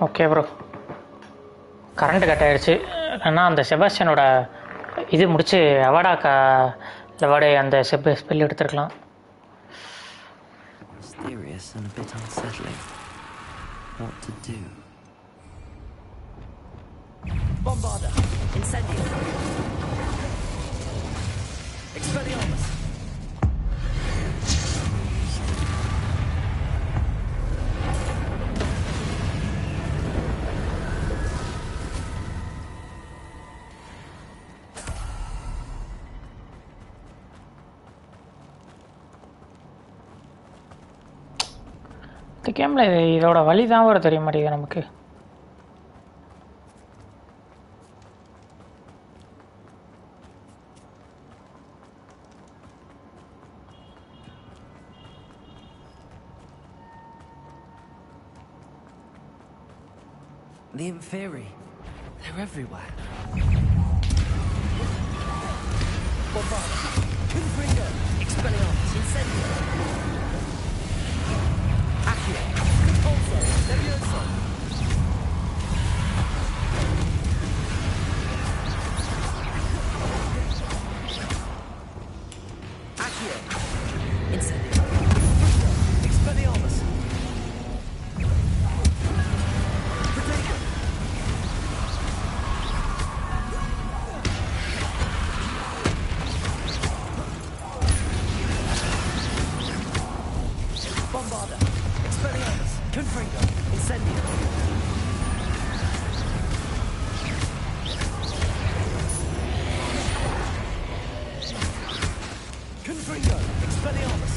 Okay bro, current cut ஆகிடுச்சு. ஆனால் அந்த செபாஸ்டியனோட இது முடிச்சு அவார்டு அந்த spell எடுத்துருக்கலாம். Mysterious and a bit unsettling. What to do? Bombarda! Incendio! Expelliarmus! இந்த கேமில் இதோட வழி தான் வர தெரிய மாட்டேங்குது நமக்கு. The Inferi. They're everywhere. Bombarda! Confringo! Expelliarmus! Incendio! Accio! Compulso! Levioso! Accio! Incendio! Confringo! Expelliarmus! Protego! Bombarda! Expelliarmus! Confringo! Incendio! Confringo! Expelliarmus!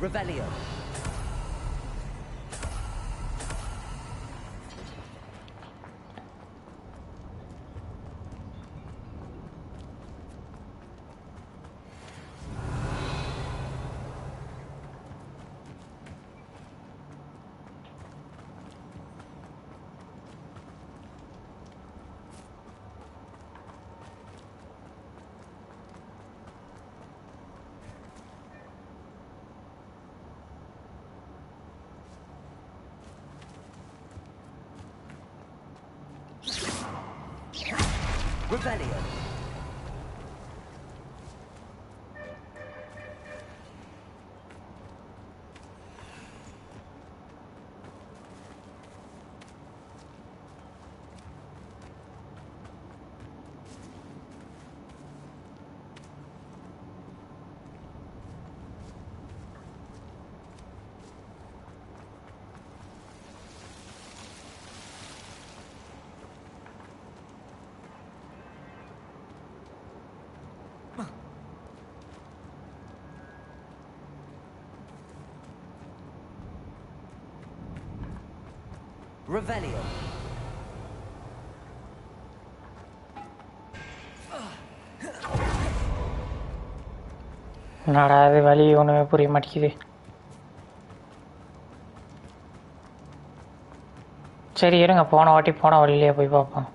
Revelio. Revelio. Revelio. என்னடா இது வழி ஒன்றுமே புரிய மாட்டேங்குது. சரி இருங்க, போன வாட்டி போன வழியிலே போய் பார்ப்போம்.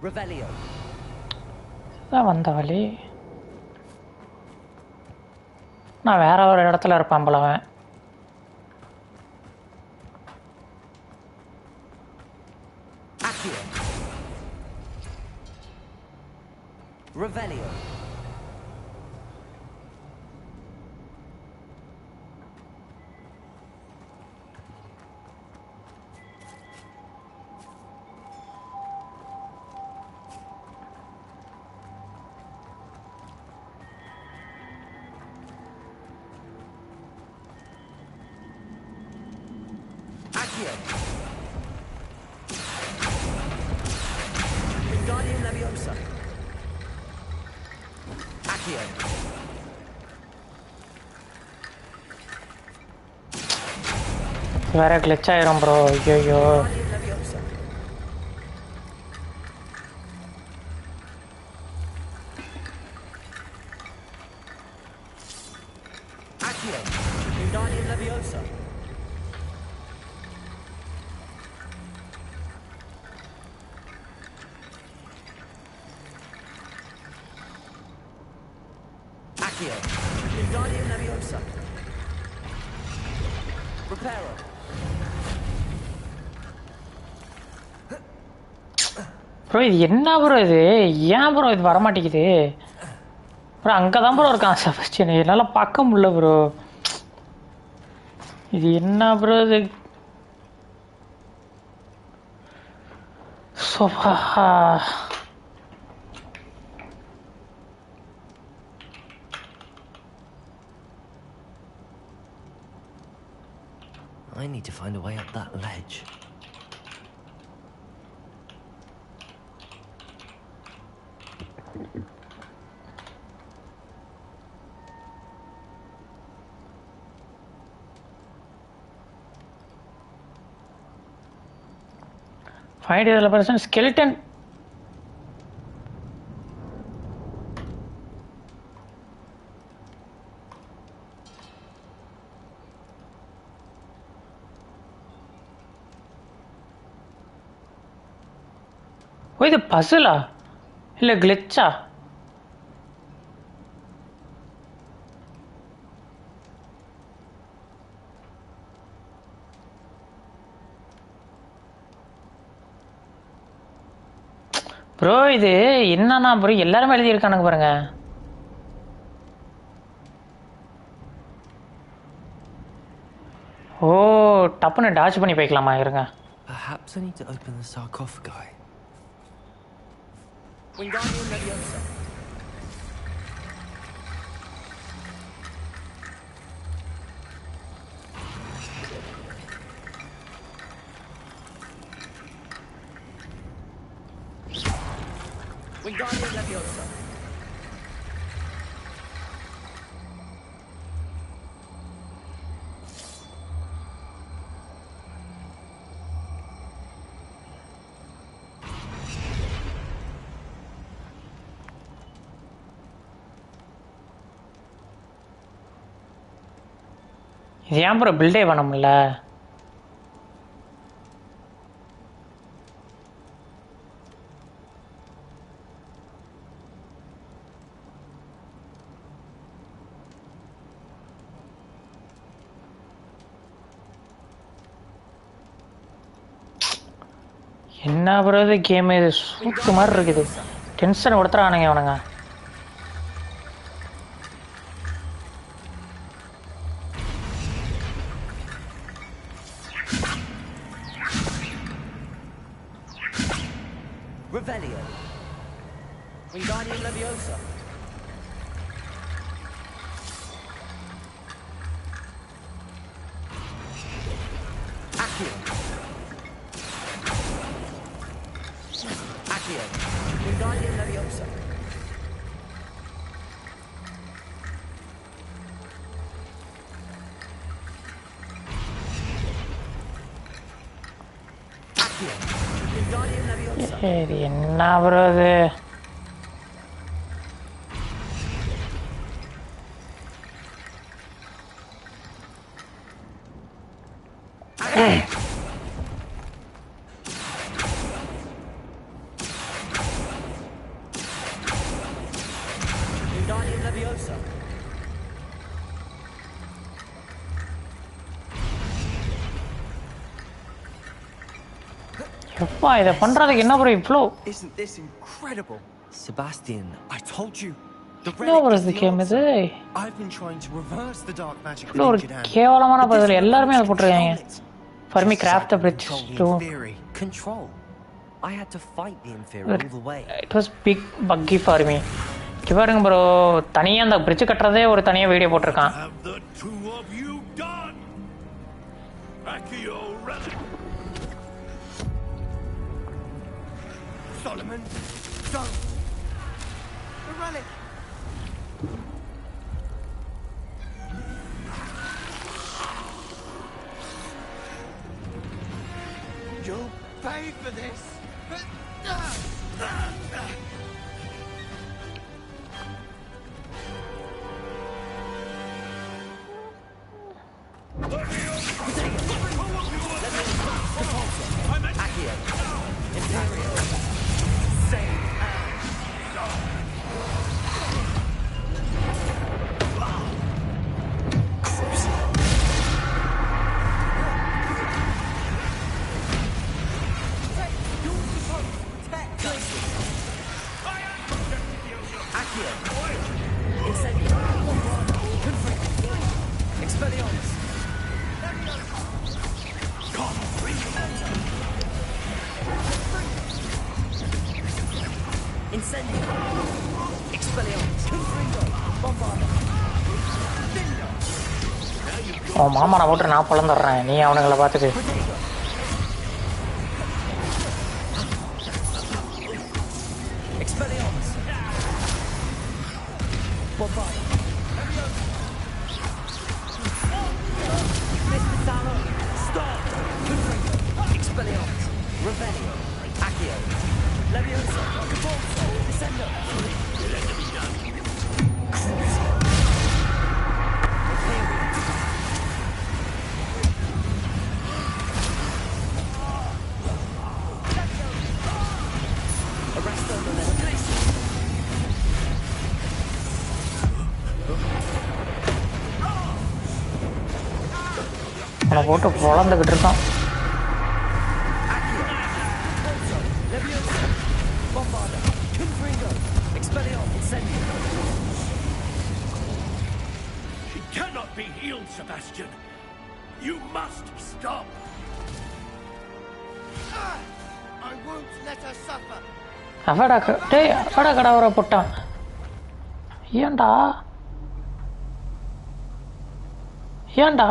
Revelio. இதுதான் வந்த வழி. நான் வேற ஒரு இடத்துல இருப்பான் போல அவன். Accio. Revelio. Accio. Wingardium Leviosa. Accio. வேற கிளிச் ஆயிரும் ப்ரோ. ஐயோ Wingardium Leviosa. Accio. Wingardium Leviosa. Accio. Wingardium Leviosa. Reparo. Bro இது என்ன ப்ரோ இது? ஏன் ப்ரோ இது வரமாட்டேங்குது ப்ரோ? அங்கே தான் ப்ரோ இருக்கான் செபஸ்டியன். என்னால் பார்க்க முடியல ப்ரோ. இது என்ன ப்ரோ இது? Sofa. I need to find a way up that ledge. Find the person skeleton. ஓ இது பசிலா இல்லை கிளிச்சா? ப்ரோ இது என்னன்னா ப்ரோ எல்லாருமே எழுதியிருக்கானுங்க பாருங்க. ஓ டப்புன்னு டாச் பண்ணி போய்க்கலாமா? இருங்க. Perhaps I need to open the sarcophagi. Wingardium Leviosa. Wingardium Leviosa. இது ஏன் ப்ரோ பில்டே பண்ண முடியல? என்ன ப்ரோ இது கேம்? இது சூட்டு மாதிரி இருக்குது. டென்ஷன் கொடுத்துறானுங்க அவனுங்க. Revelio. Wingardium Leviosa. Accio. Accio. Wingardium Leviosa. Accio. Wingardium Leviosa. இது என்ன ப்ரோ இது? Wingardium Leviosa. எப்பா இதை பண்றதுக்கு என்ன ப்ரோ இவ்வளோ? Isn't this incredible? Sebastian, I told you. The என்ன ப்ரோ relic is இது the கேம் இது? answer. I've been trying to reverse the dark magic இவ்வளோ ஒரு ninja hand. கேவலமான But this பதில் will எல்லாருமே அதை manage to போட்டிருக்காங்க. control it. For me Just craft the like bridge control the too. Inferi. control. I had to fight the Inferi all the way. It was big பக்கி for me. இங்கே பாருங்க bro, தனியாக அந்த bridge கட்டுறதே ஒரு தனியாக video போட்டிருக்கான். Have the two of you done? Accio relic. Solomon, don't! The relic! You'll pay for this! உன் மாமனை போட்டு நான் பிளந்துடுறேன், நீ அவனுங்களை பார்த்துட்டு. அவனை போட்டு பொழந்துக்கிட்டு இருக்கான். She cannot be healed, Sebastian. You must stop. I won't let her suffer! அவடா டேய், அவடா கடவுரை போட்டான். ஏன்டா ஏன்டா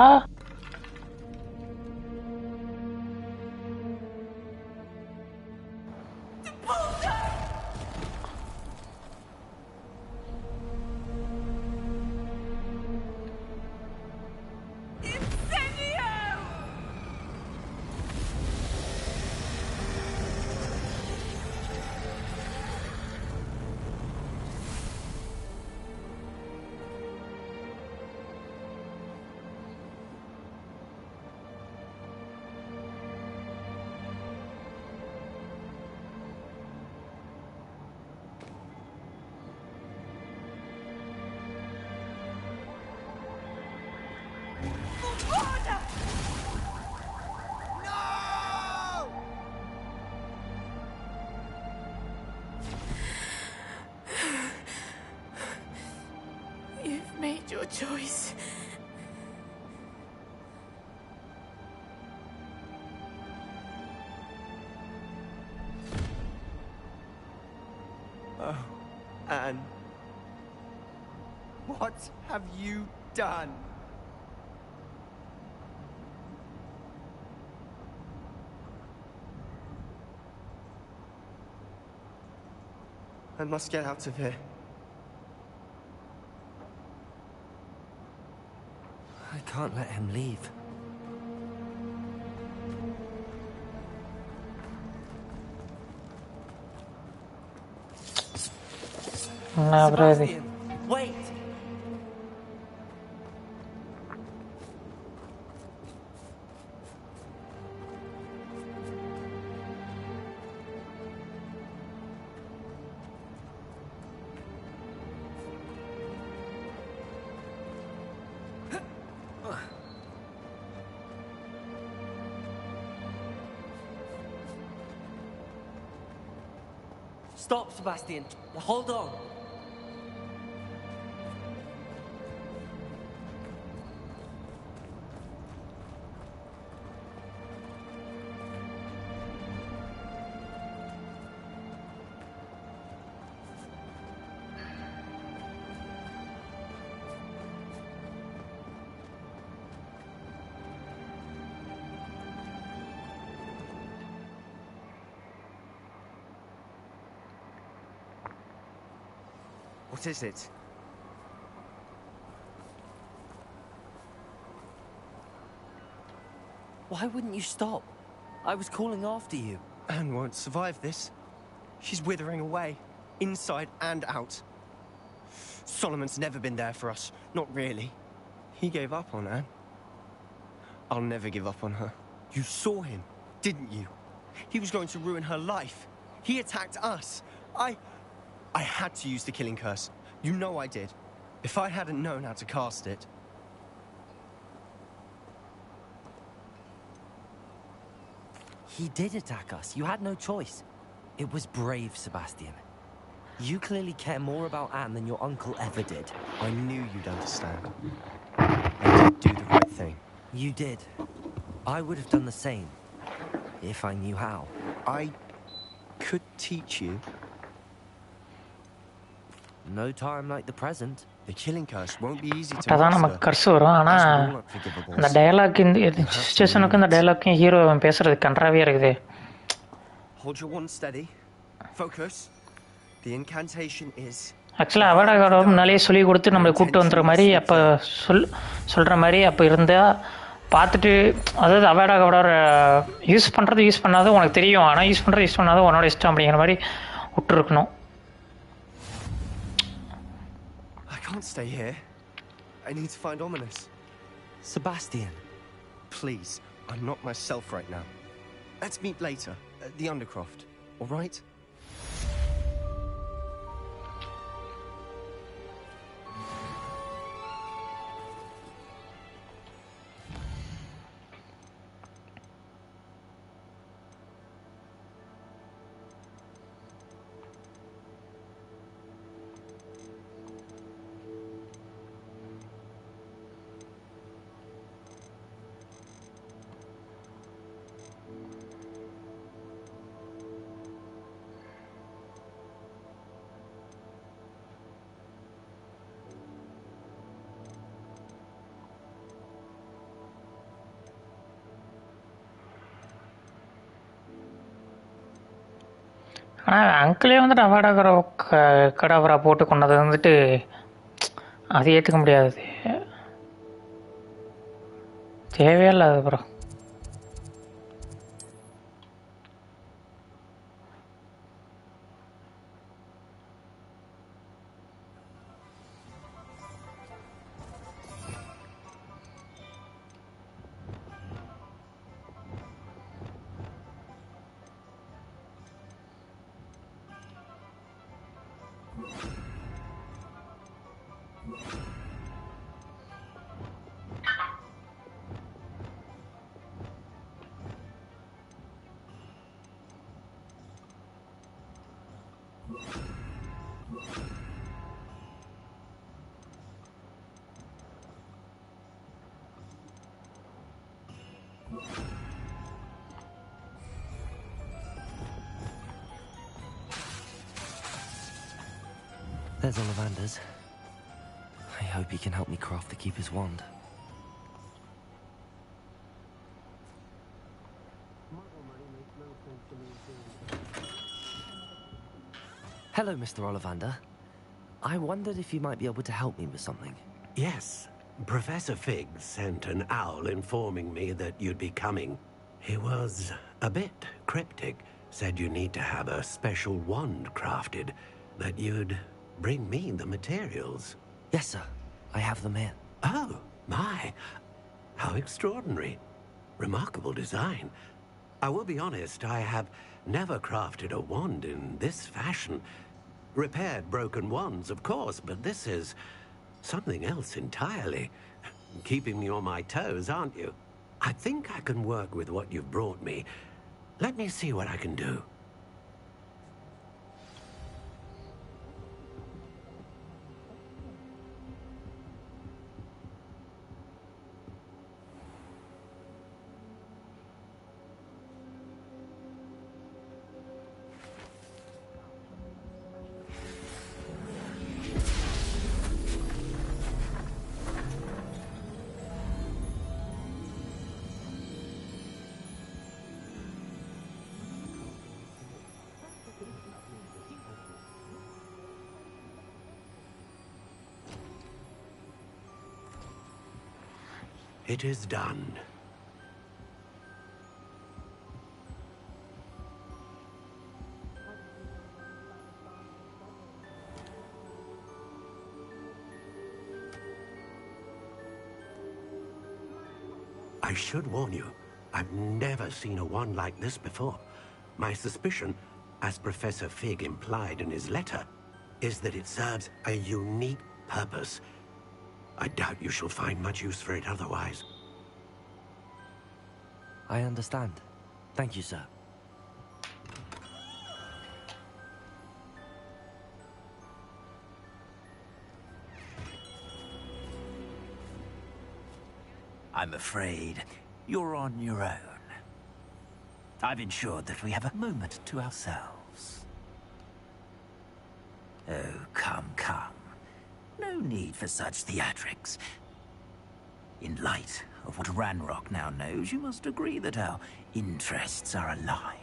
You've made your choice. Oh, Anne. What have you done? I must get out of here. I can't let him leave. Nah, berarti. Sebastian, wait! Stop, Sebastian. Hold on. What is it? Why wouldn't you stop? I was calling after you. Anne won't survive this. She's withering away, inside and out. Solomon's never been there for us. Not really. He gave up on Anne. I'll never give up on her. You saw him, didn't you? He was going to ruin her life. He attacked us. I had to use the killing curse. You know I did. If I hadn't known how to cast it... He did attack us. You had no choice. It was brave, Sebastian. You clearly care more about Anne than your uncle ever did. I knew you'd understand. I did do the right thing. You did. I would have done the same, if I knew how. I could teach you. No time like the present. The killing curse won't be easy to அதான் நமக்கு master. கர்ஸ் வரும். ஆனால் As with all அந்த unforgivables. Dialogue இந்த சுச்சுவேஷனுக்கும் இந்த டயலாக்கும் hero பேசுறது கன்றாவியாக இருக்குது. Hold your wand steady. Focus. The incantation is... ஆக்சுவலாக அவடாக முன்னாலேயே சொல்லி கொடுத்து நம்மளை கூப்பிட்டு வந்துற மாதிரி அப்போ சொல்கிற மாதிரி அப்போ இருந்தால் பார்த்துட்டு, அதாவது அவடாக யூஸ் யூஸ் பண்ணாத உனக்கு தெரியும், ஆனால் யூஸ் பண்ணாத உன்னோட இஷ்டம் அப்படிங்கிற மாதிரி விட்டுருக்கணும். I can't stay here. I need to find Ominous. Sebastian. Please, I'm not myself right now. Let's meet later at the Undercroft, all right? ஆனால் அங்கிளே வந்துட்டு அவாடாகிற கடாவரா போட்டு கொண்டது வந்துட்டு அது ஏற்றுக்க முடியாது. தேவையே இல்லாது அப்புறம். There's Ollivander's. I hope he can help me craft the Keeper's wand. Hello, Mr. Ollivander. I wondered if you might be able to help me with something. Yes. Professor Fig sent an owl informing me that you'd be coming. He was a bit cryptic. Said you need to have a special wand crafted. That you'd bring me the materials. Yes, sir. I have them here. Oh, my. How extraordinary. Remarkable design. I will be honest, I have never crafted a wand in this fashion. Repaired broken wands, of course, but this is something else entirely. Keeping me on my toes, aren't you? I think I can work with what you've brought me. Let me see what I can do. It is done. I should warn you, I've never seen a wand like this before. My suspicion, as Professor Fig implied in his letter, is that it serves a unique purpose. I doubt you shall find much use for it otherwise. I understand. Thank you, sir. I'm afraid you're on your own. I've ensured that we have a moment to ourselves. Oh, come, come. No need for such theatrics. In light of what Ranrock now knows, you must agree that our interests are aligned.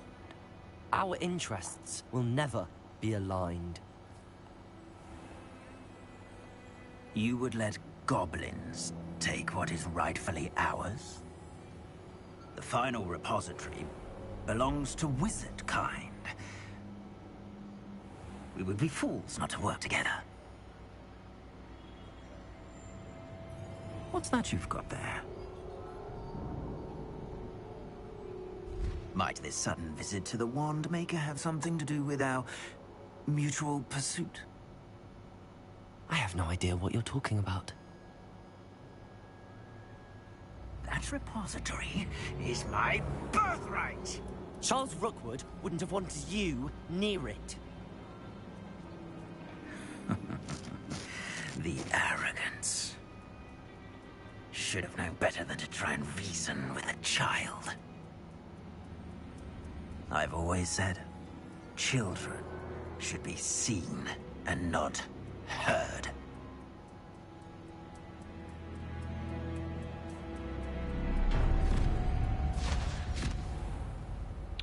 Our interests will never be aligned. You would let goblins take what is rightfully ours? The final repository belongs to wizard kind. We would be fools not to work together. What's that you've got there? Might this sudden visit to the Wand Maker have something to do with our mutual pursuit? I have no idea what you're talking about. That repository is my birthright! Charles Rookwood wouldn't have wanted you near it. The arrogance. Should have known better than to try and reason with a child. I've always said, children should be seen and not heard.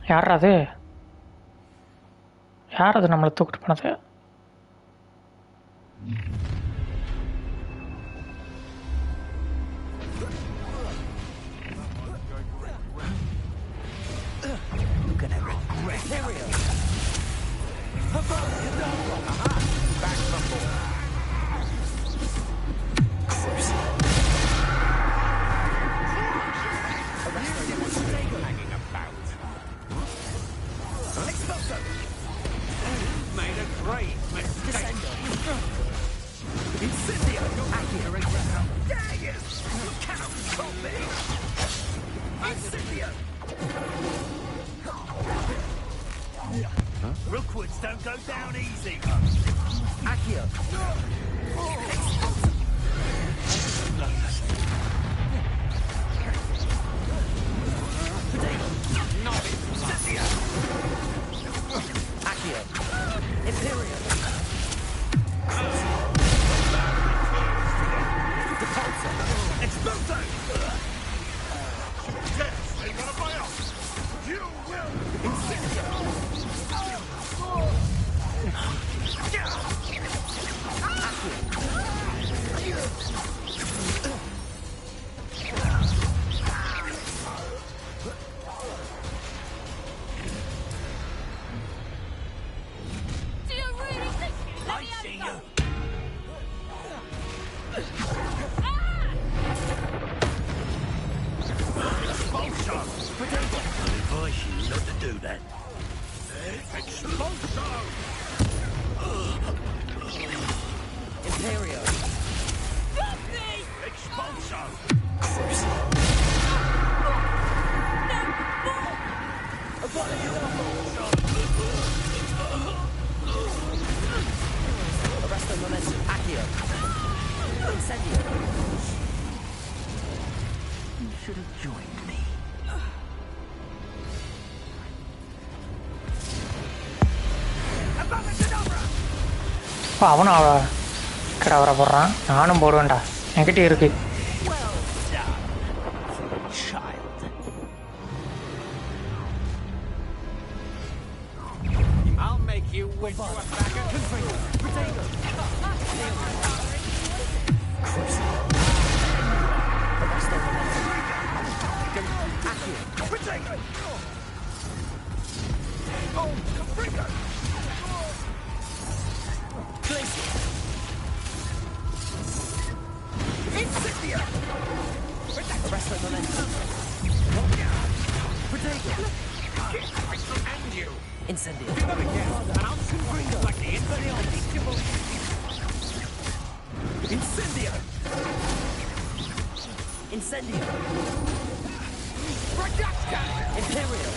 யார் அது? யார் அது நம்மளை தூக்கிட்டு போனது? Rookwoods don't go down easy. Accio. Accio. Imperial. Repulsor. Exploso! Yes, they want to buy off. You will. அவனும் அவரை போடுறான், நானும் போடுவேன்டா, என்கிட்ட இருக்கு. Arresto momento. Protego. I shall end you. Incendio. Do that again, and I'll bring you like the Incendio. Incendio. Incendio. Projectile. Imperial.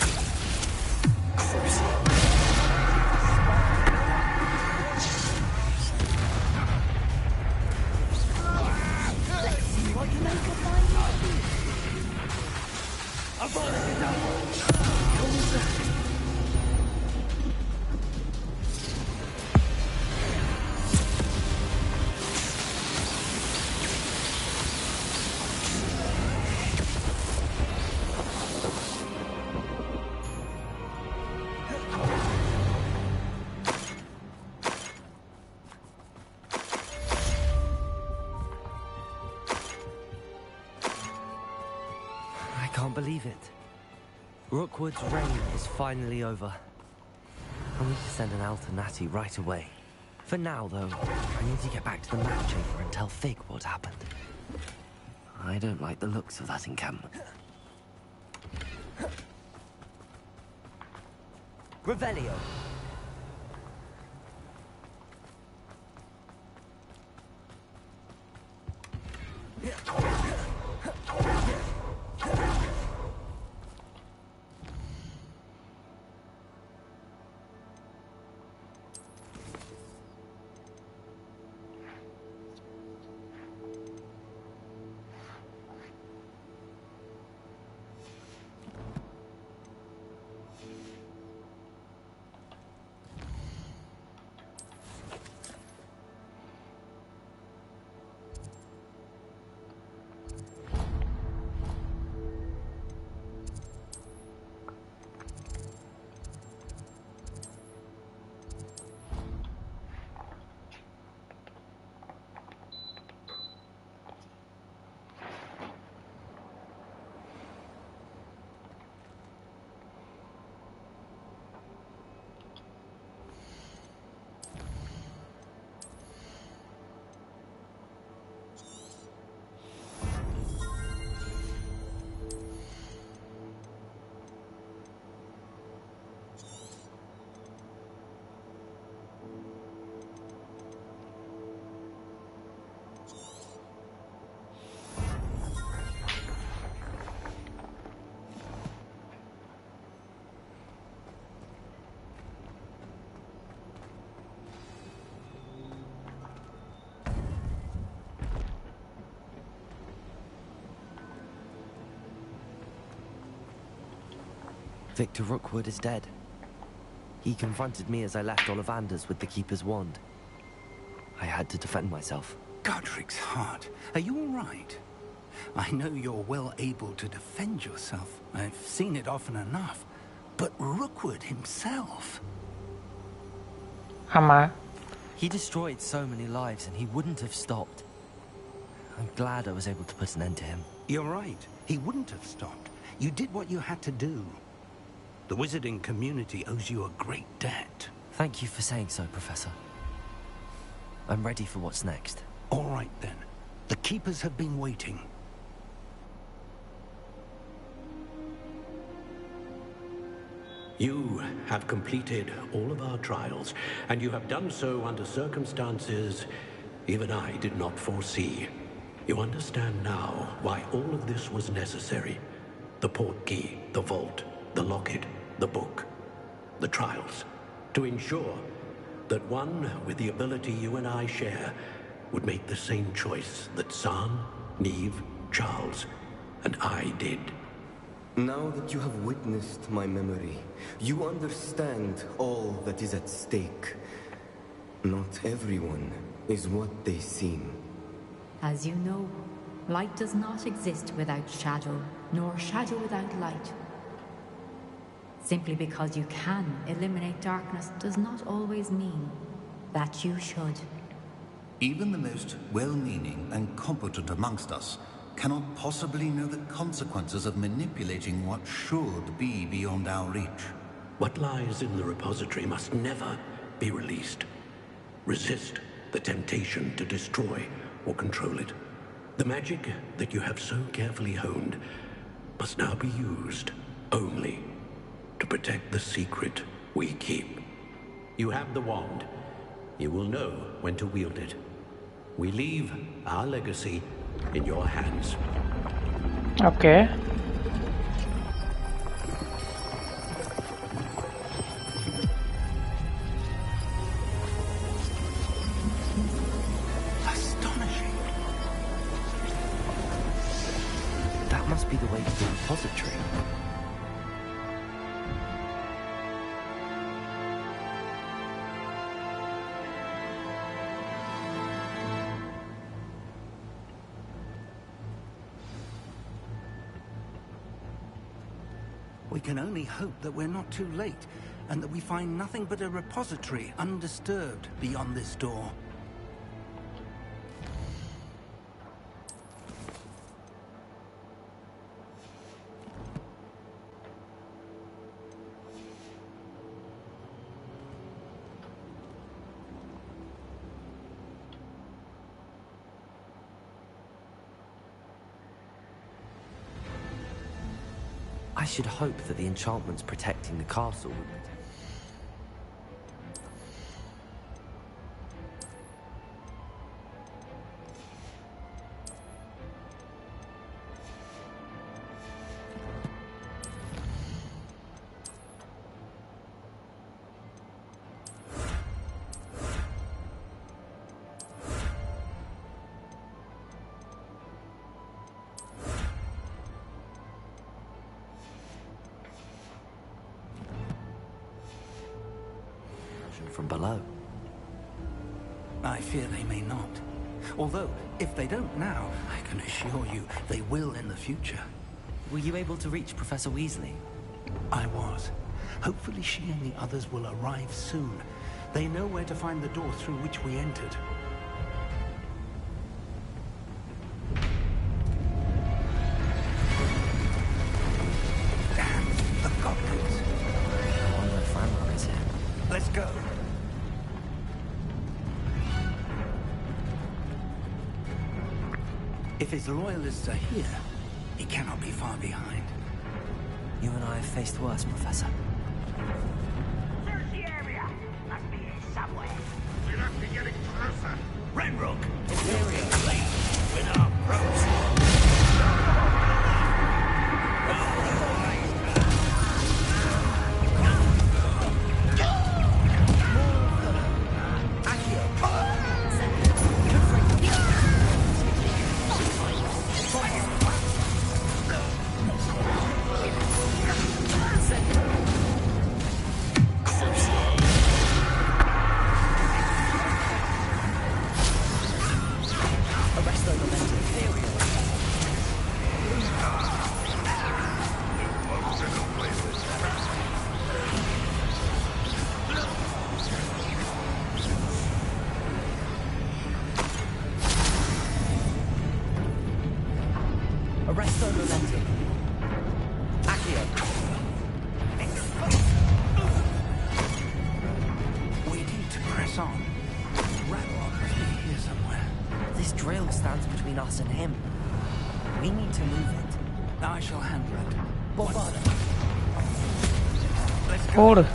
I can't believe it. Rookwood's reign is finally over. I need to send an alternati right away. For now, though, I need to get back to the map chamber and tell Fig what happened. I don't like the looks of that encampment. Revelio. Victor Rookwood is dead. He confronted me as I left Ollivander's with the Keeper's wand. I had to defend myself. Godric's heart, are you all right? I know you're well able to defend yourself. I've seen it often enough. But Rookwood himself... ஆமாம். He destroyed so many lives and he wouldn't have stopped. I'm glad I was able to put an end to him. You're right. He wouldn't have stopped. You did what you had to do. The wizarding community owes you a great debt. Thank you for saying so, Professor. I'm ready for what's next. All right, then. The Keepers have been waiting. You have completed all of our trials, and you have done so under circumstances even I did not foresee. You understand now why all of this was necessary. The portkey, the vault, the locket, the book, the trials, to ensure that one with the ability you and I share would make the same choice that San, Neve, Charles, and I did. Now that you have witnessed my memory, you understand all that is at stake. Not everyone is what they seem. As you know, light does not exist without shadow, nor shadow without light. Simply because you can eliminate darkness does not always mean that you should. Even the most well-meaning and competent amongst us cannot possibly know the consequences of manipulating what should be beyond our reach. What lies in the repository must never be released. Resist the temptation to destroy or control it. The magic that you have so carefully honed must now be used only to protect the secret we keep. You have the wand. You will know when to wield it. We leave our legacy in your hands. Okay. Astonishing. That must be the way to the repository. We can only hope that we're not too late, and that we find nothing but a repository undisturbed beyond this door. I should hope that the enchantments protecting the castle would protect. From below. I fear they may not. Although, if they don't now, I can assure you they will in the future. Were you able to reach Professor Weasley? I was. Hopefully she and the others will arrive soon. They know where to find the door through which we entered. Damn, the goblins. I wonder if Ranrock is here. Let's go. If his loyalists are here, he cannot be far behind. You and I have faced worse, Professor. Search the area! Must be here somewhere. We must be getting closer. Ranrock! Imperial! With our pros! We need to press on. Ranrock must be here somewhere. This drill stands between us and him. We need to move it. I shall handle it. Bombard. Let's go. Forward.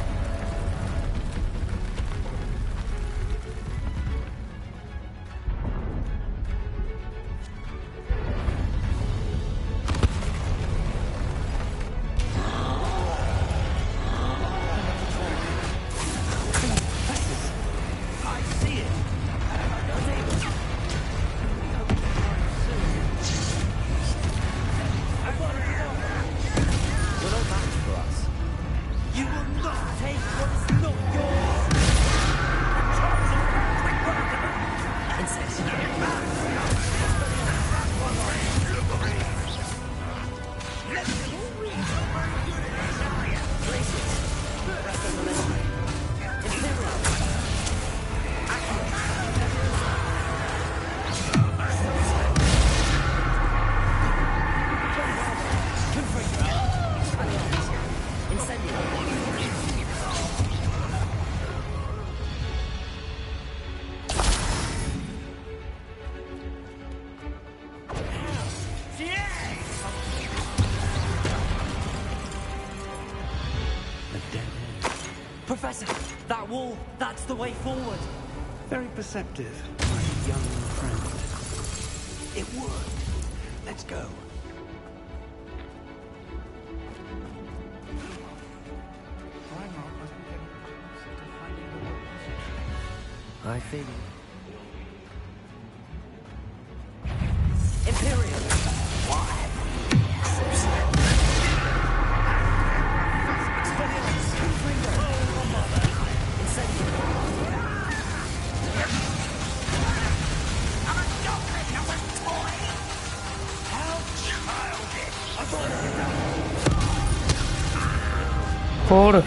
Professor, that wall, that's the way forward. Very perceptive, my young friend. It worked. Let's go. I think... Imperial! Why? Expelliarmus! Incendiary! I'm a dolphin, not a toy! How childish! I thought போடு.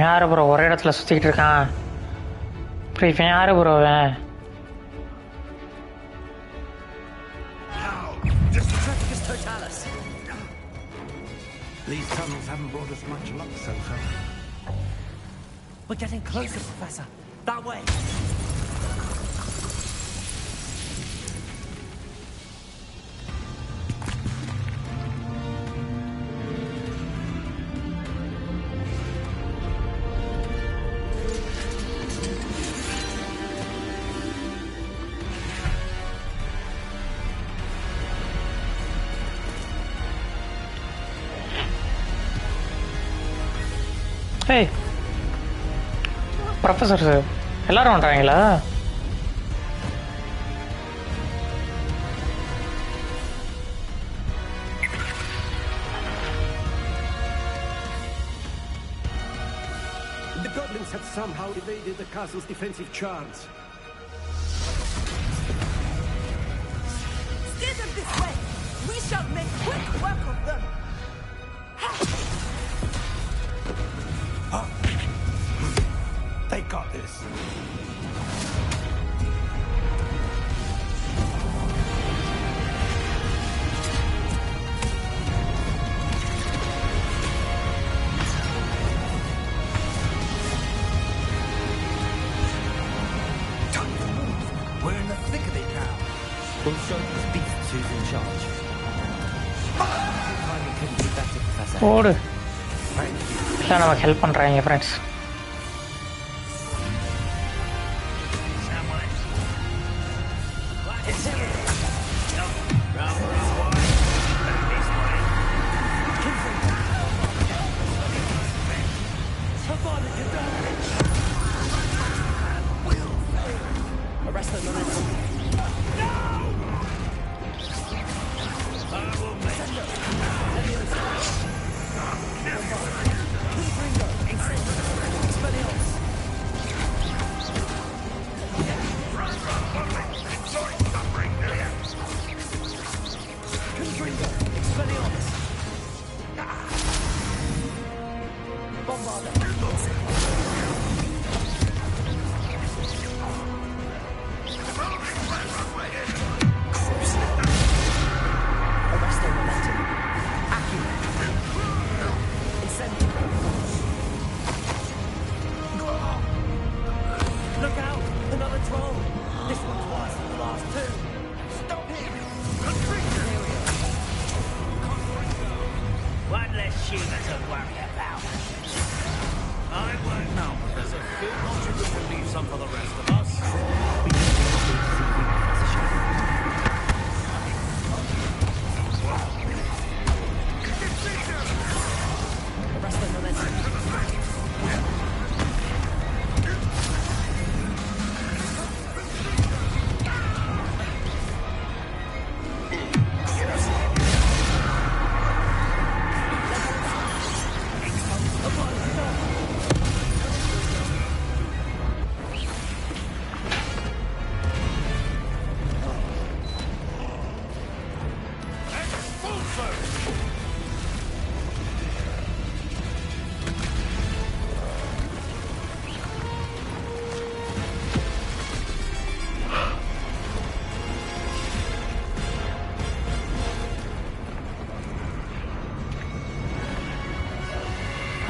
யாரு bro ஒரே இடத்துல சுத்திக்கிட்டு இருக்கான்? இப்போ இவன் யாரு bro? அவன் These tunnels haven't brought us much luck so far. We're getting closer, Professor. That way. ஏய் ப்ரொஃபஸர் சார் எல்லாரும் வந்துட்டாங்களா? The goblins have somehow evaded the castle's defensive charms. Steer them this way! We shall make quick work of them! They got this. We're in the thick of it now. We'll show these beasts who's in charge. Timing couldn't be better, Professor. போடு. Thank you. எல்லாம் நமக்கு help பண்ணுறாங்க friends.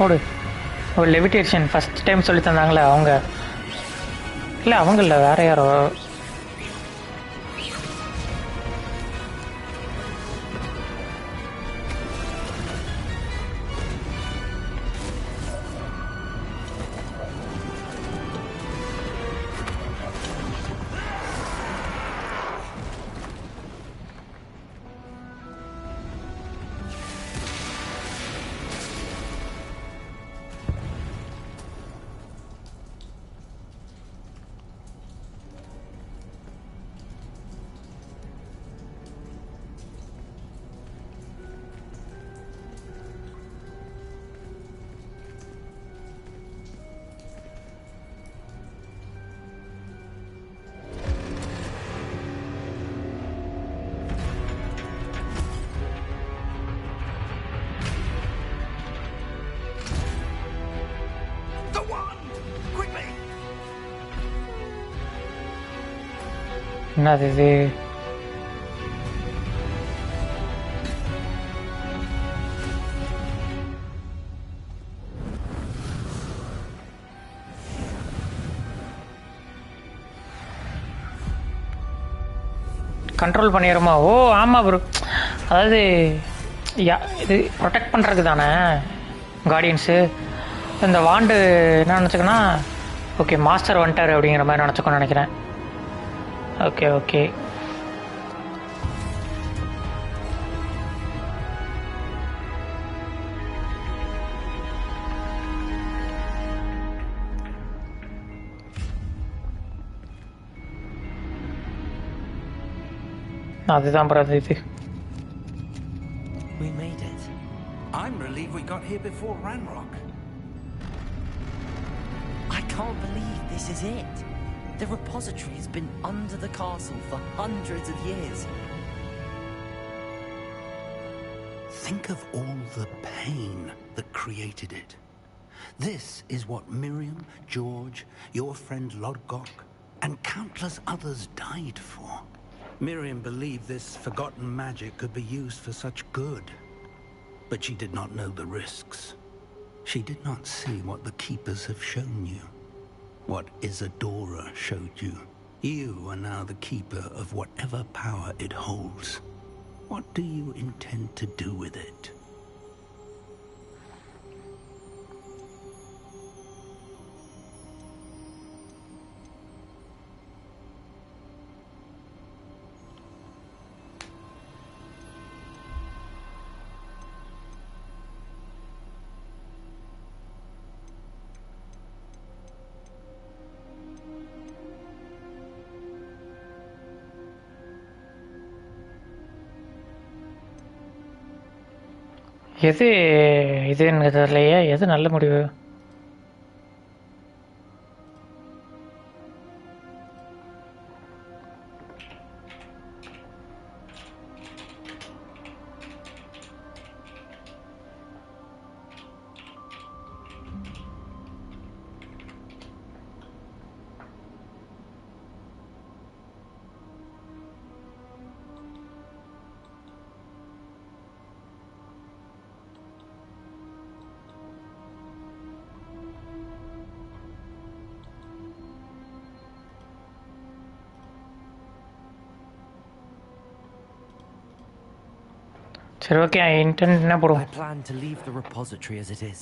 ஓடு. ஒரு levitation first time சொல்லி தந்தாங்களே அவங்க. இல்லை அவங்க இல்லை, வேற யாரோ. என்னது இது? கண்ட்ரோல் பண்ணிடுமா? ஓ ஆமாம் ப்ரோ. அதாவது இது ப்ரொடெக்ட் பண்ணுறதுக்கு தானே கார்டியன்ஸு. இந்த வாண்டு என்ன நினச்சிக்கன்னா, ஓகே மாஸ்டர் வந்துட்டார் அப்படிங்கிற மாதிரி நினச்சிக்கோன்னு நினைக்கிறேன். Okay okay. அதுதான் brother இது. We made it. I'm relieved we got here before Ranrock. I can't believe this is it. The repository has been under the castle for hundreds of years. Think of all the pain that created it. This is what Miriam, George, your friend Lodgok, and countless others died for. Miriam believed this forgotten magic could be used for such good, but she did not know the risks. She did not see what the Keepers have shown you, what Isadora showed you. You are now the Keeper of whatever power it holds. What do you intend to do with it? எது இதுங்கிறதுலையே எது நல்ல முடிவு? சரி okay. Intend என்ன போடுவோம்? I plan to leave the repository as it is.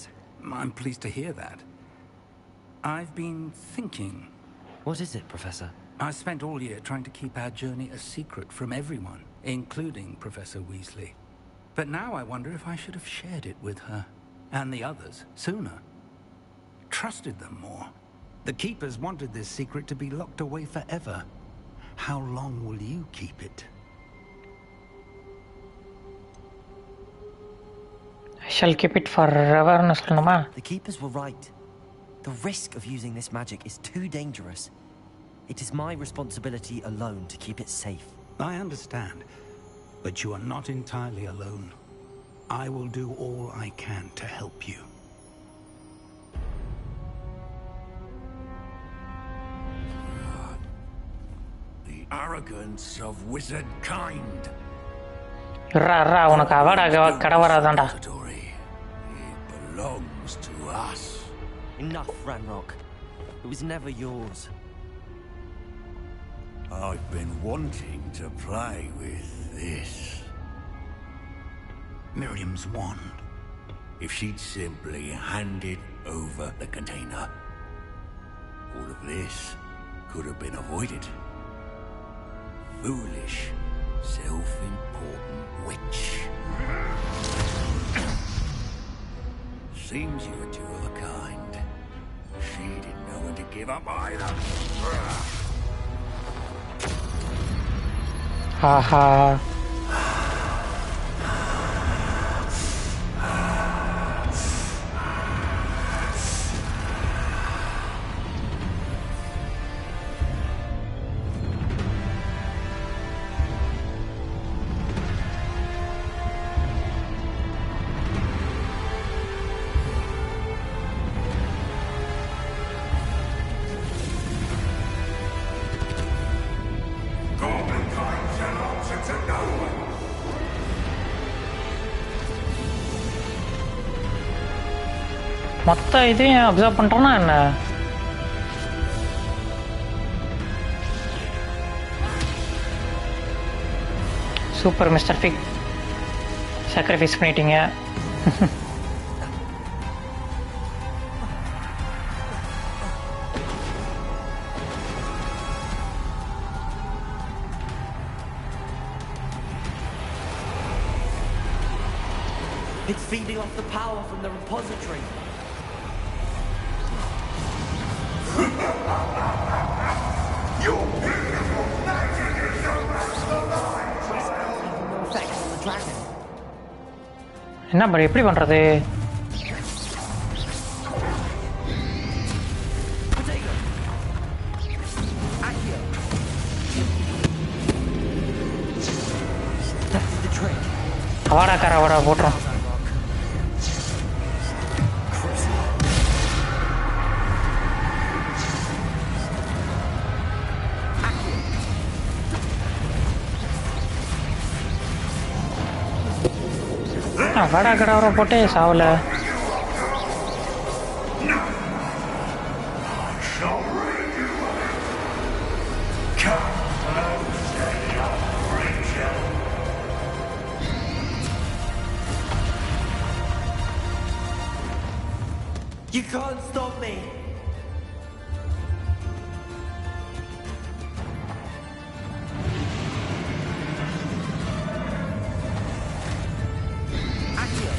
I'm pleased to hear that. I've been thinking. What is it, Professor? I spent all year trying to keep our journey a secret from everyone, including Professor Weasley. But now I wonder if I should have shared it with her and the others sooner. Trusted them more. The Keepers wanted this secret to be locked away forever. How long will you keep it? I shall keep it forever னு சொல்லணுமா? The Keepers were right. The risk of using this magic is too dangerous. It is my responsibility alone to keep it safe. I understand, but you are not entirely alone. I will do all I can to help you. The arrogance of wizard kind. உனக்கு award கடை வராதாண்டா. belongs to us. Enough, Ranrock. It was never yours. I've been wanting to play with this. Miriam's wand. If she'd simply handed over the container, all of this could have been avoided. Foolish, self-important witch. Seems you were two of a kind. She didn't know when to give up either. ஆஹா மொத்த இதையும் observe பண்ணுறோன்னா என்ன? Super mister ஃபிக், sacrifice பண்ணிட்டீங்க. It's feeding off the power from the repository. Your beautiful magic is so much alive! No effect on the dragon. என்ன பண்ற, எப்படி பண்றது? Potato. Accio. That's the trick. Avaada போட்டுரும். அவாடா போட்டே சாவல. You can't stop me. Accio.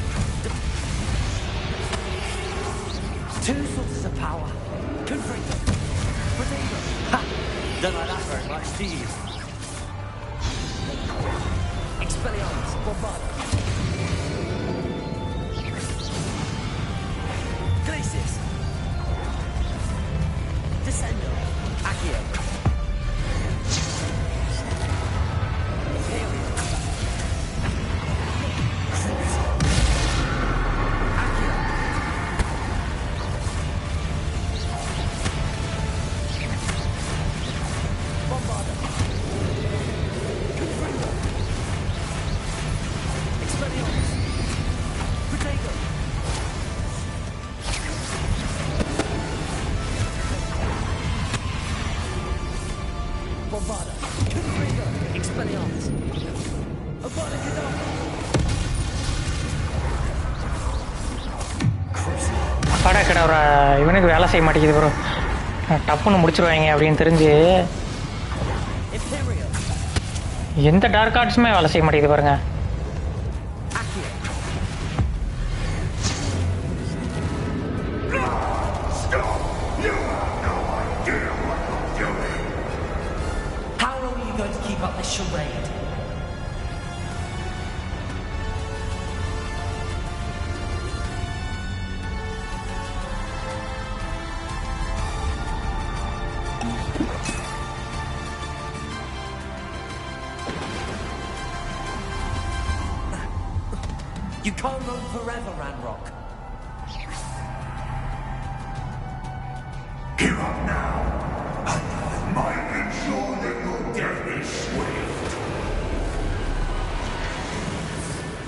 Two sources of power. Confringo. Potato. Ha! Don't like that very much, do you? Expelliarmus. Bombard. Glacis. Descendo. Accio. Imperium. Accio. Bombarda. Confringo. Expelliarmus. Potato. Bombarda. Confringo. Expelliarmus. Avada Kedavra. Avaada இவனுக்கு வேலை செய்ய மாட்டேங்குது bro. டப்புன்னு முடிச்சிருவாங்க அப்படின்னு தெரிஞ்சு Imperium. எந்த dark ஆர்ட்ஸுமே வேலை செய்ய மாட்டேங்குது பாருங்க. Accio. Stop! You have no idea what you're doing! How long are you going to keep up this charade? You can't run forever, Ranrock. Give up now, and I might ensure that your death is swift.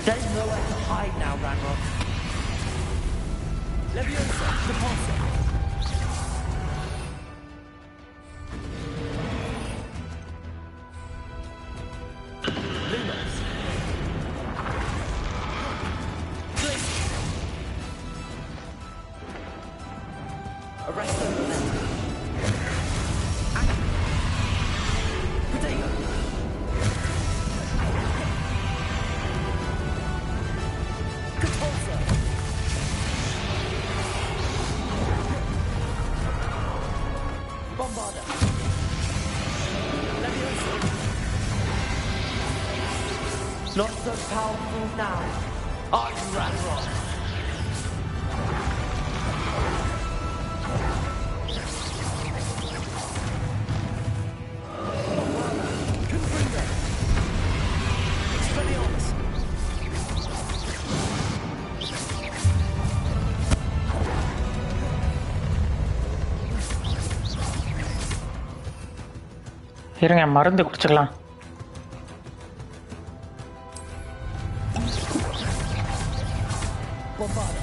There's nowhere to hide now, Ranrock. Leviosa, Repulsor. Lumos. Glacier. Arresto Momento. Potato. Catapulta. Bombarda. Leviosa. Not so powerful now. I'm Ranrock. Confringo. Expelliarmus. இருங்க மருந்து குடிச்சுக்கலாம். Bombarda.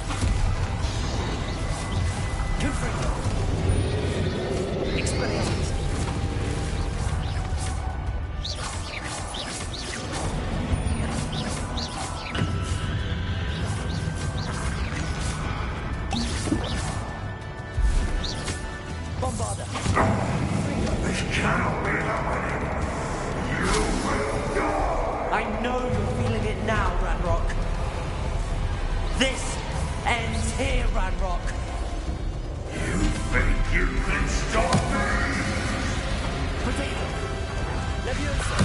Confringo. Expelliarmus. Bombarda. I know you're feeling it now, Ranrock. This ends here, Ranrock. You think you can stop me? Potato. Leviosa.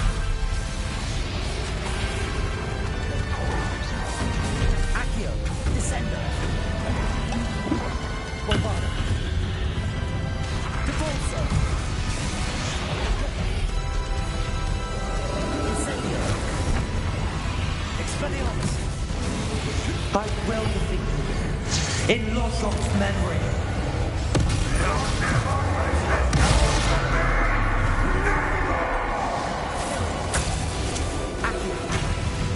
Accio. Descender. Bombarda. Depulso. Incendio. Expelliarmus. I will defeat you. In Loshok's memory. Accio.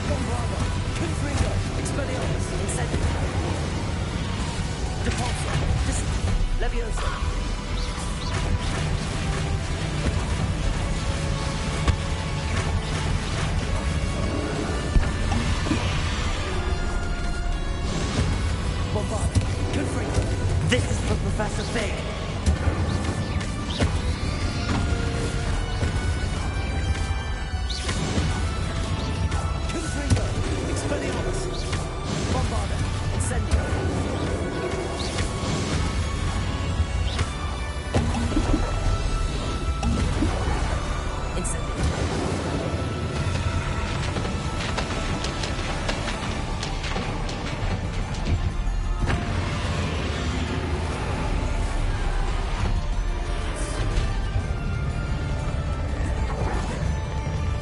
Bombarda. Confringo. Expelliarmus. Incendio. Depulso. Leviosa. Bombarda. Confringo. This is for Professor Fig. Confringo. Expelliarmus. Bombarda. Incendio. Incendio.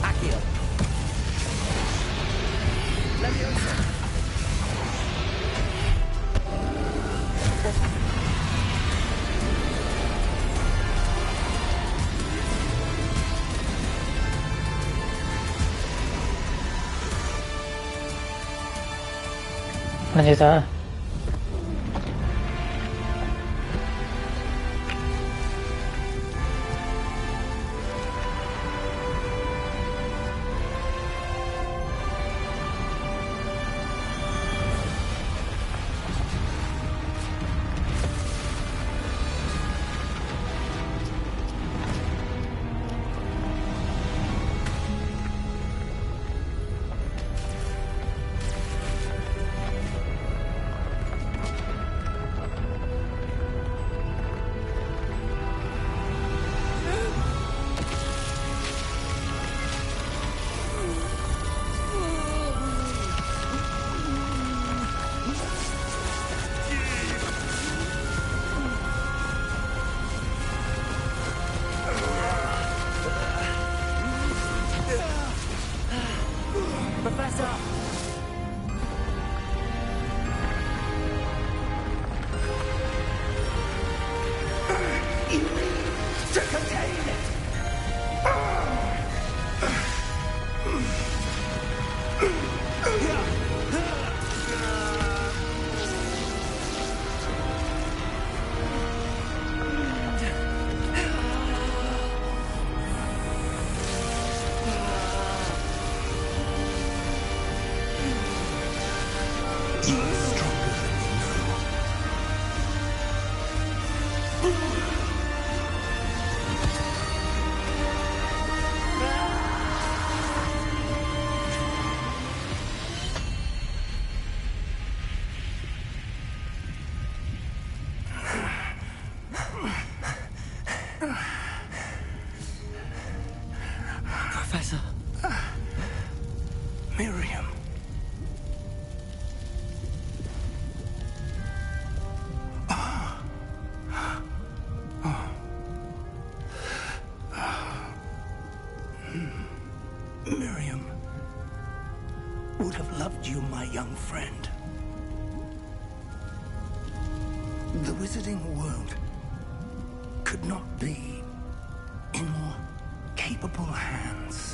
Accio. Leviosa. முடிஞ்சதா? young friend. The wizarding world could not be in more capable hands.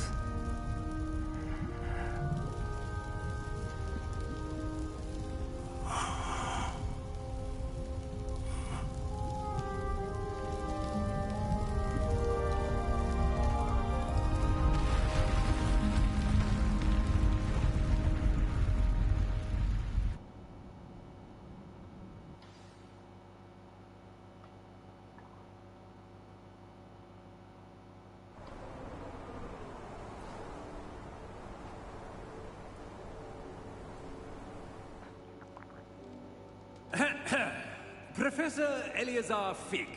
Professor Eleazar Fig.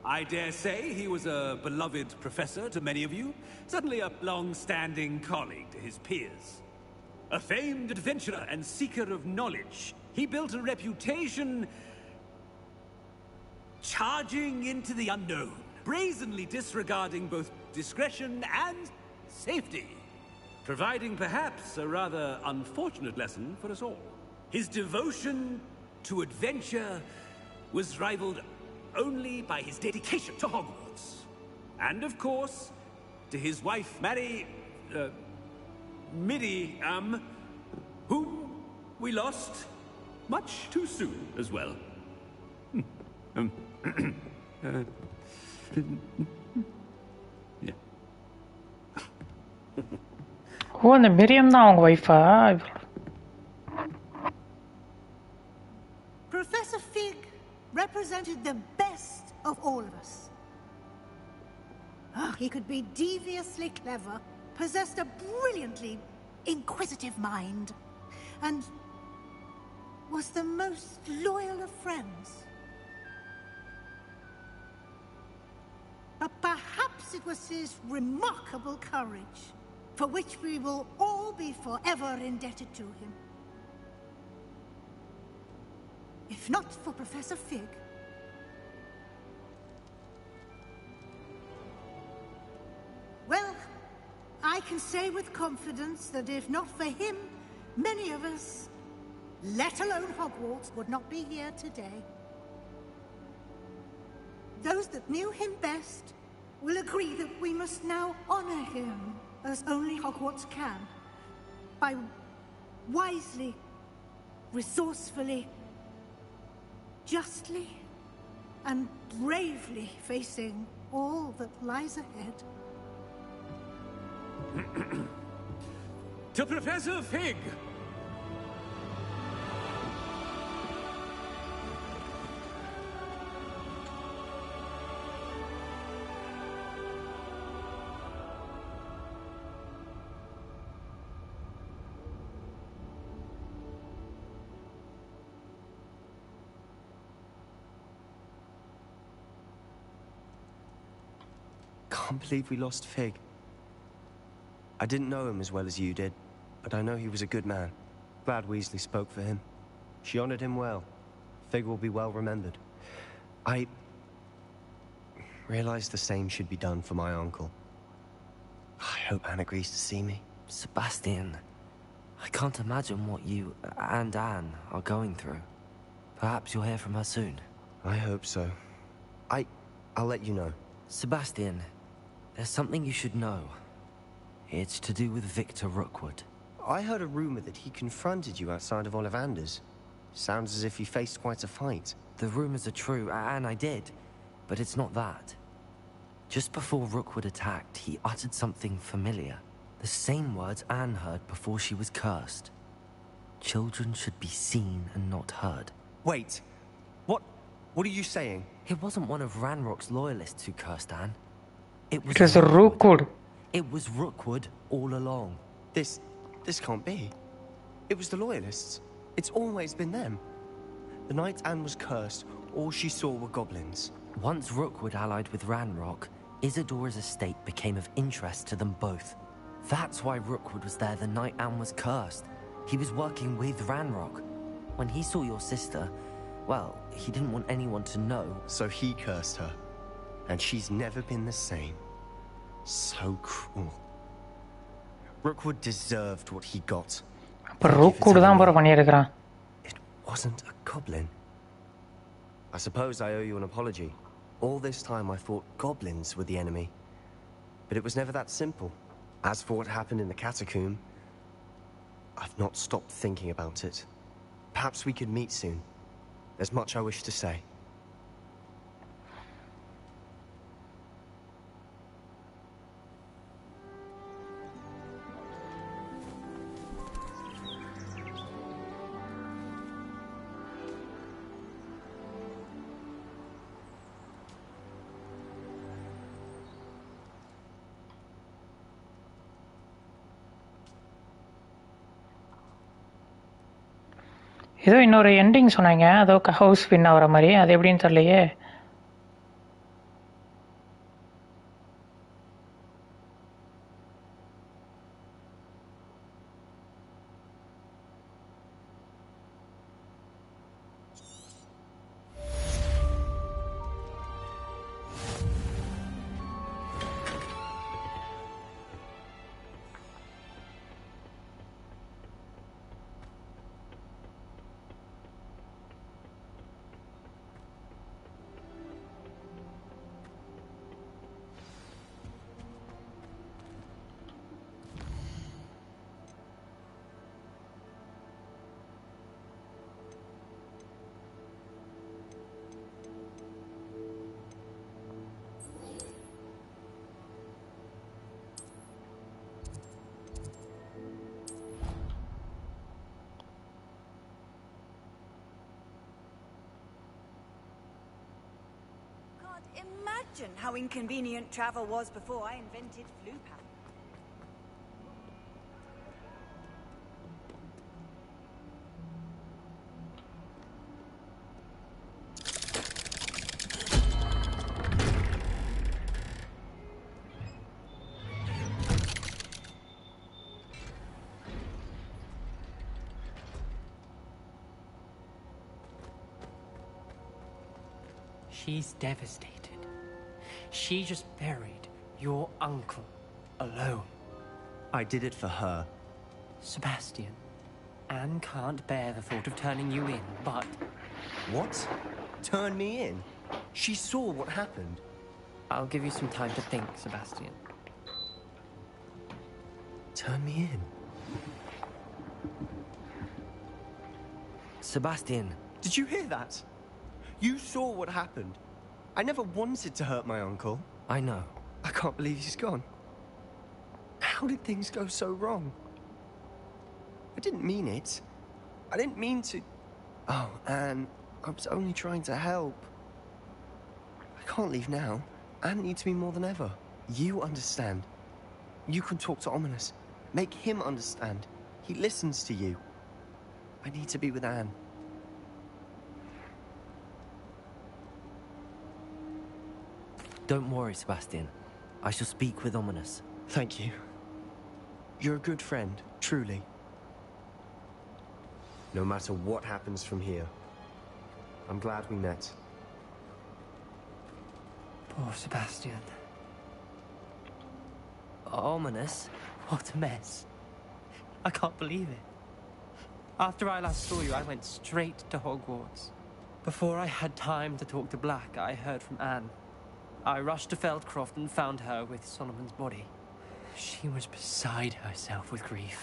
I dare say he was a beloved professor to many of you, certainly a long-standing colleague to his peers. A famed adventurer and seeker of knowledge, he built a reputation charging into the unknown, brazenly disregarding both discretion and safety, providing perhaps a rather unfortunate lesson for us all. His devotion to adventure was rivaled only by his dedication to Hogwarts. And of course, to his wife, Miriam, whom we lost much too soon as well. ஓ அந்த மிரியம் தான் அவங்க வைஃபா? Professor Fig represented the best of all of us. He could be deviously clever, possessed a brilliantly inquisitive mind, and was the most loyal of friends. But perhaps it was his remarkable courage, for which we will all be forever indebted to him. If not for Professor Fig, well, I can say with confidence that if not for him, many of us, let alone Hogwarts, would not be here today. Those that knew him best will agree that we must now honor him as only Hogwarts can, by wisely, resourcefully, justly, and bravely facing all that lies ahead. To Professor Fig! Can't believe we lost Fig. I didn't know him as well as you did, but I know he was a good man. Glad Weasley spoke for him. She honored him well. Fig will be well remembered. I realized the same should be done for my uncle. I hope Anne agrees to see me. Sebastian, I can't imagine what you and Anne are going through. Perhaps you'll hear from her soon. I hope so. I'll let you know. Sebastian, there's something you should know. It's to do with Victor Rookwood. I heard a rumor that he confronted you outside of Ollivander's. Sounds as if he faced quite a fight. The rumors are true, and I did. But it's not that. Just before Rookwood attacked, he uttered something familiar. The same words Anne heard before she was cursed. Children should be seen and not heard. Wait. What are you saying? It wasn't one of Ranrock's loyalists who cursed Anne. It was Rookwood. It was Rookwood all along. This can't be. It was the Loyalists. It's always been them. The night Anne was cursed, all she saw were goblins. Once Rookwood allied with Ranrock, Isadora's estate became of interest to them both. That's why Rookwood was there the night Anne was cursed. He was working with Ranrock. When he saw your sister, well, he didn't want anyone to know. So he cursed her. And she's never been the same. So cruel. Rookwood deserved what he got. இப்போ ரூக்கூடு தான் போகிற பண்ணியிருக்கிறான். It wasn't a goblin. I suppose I owe you an apology. All this time I thought goblins were the enemy. But it was never that simple. As for what happened in the catacomb, I've not stopped thinking about it. Perhaps we could meet soon. There's much I wish to say. ஏதோ இன்னொரு ending சொன்னாங்க, அதோ house win ஆகிற மாதிரி. அது எப்படின்னு தெரியலையே. Imagine how inconvenient travel was before I invented flu pack. She's devastated. She just buried your uncle alone. I did it for her. Sebastian, Anne can't bear the thought of turning you in, but... What? Turn me in? She saw what happened. I'll give you some time to think, Sebastian. Turn me in? Sebastian. Did you hear that? You saw what happened. I never wanted to hurt my uncle. I know. I can't believe he's gone. How did things go so wrong? I didn't mean it. I didn't mean to... Oh, Anne, I was only trying to help. I can't leave now. Anne needs me more than ever. You understand. You can talk to Ominous. Make him understand. He listens to you. I need to be with Anne. Don't worry, Sebastian. I shall speak with Ominous. Thank you. You're a good friend, truly. No matter what happens from here, I'm glad we met. Poor Sebastian. Ominous? What a mess. I can't believe it. After I last saw you, I went straight to Hogwarts. Before I had time to talk to Black, I heard from Anne. I rushed to Feldcroft and found her with Solomon's body. She was beside herself with grief.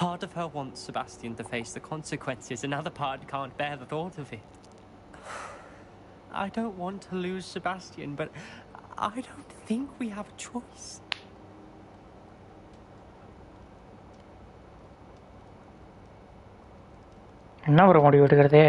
Part of her wants Sebastian to face the consequences, another part can't bear the thought of it. I don't want to lose Sebastian, but I don't think we have a choice. என்ன ஒரு முடிவு எடுக்கிறதே?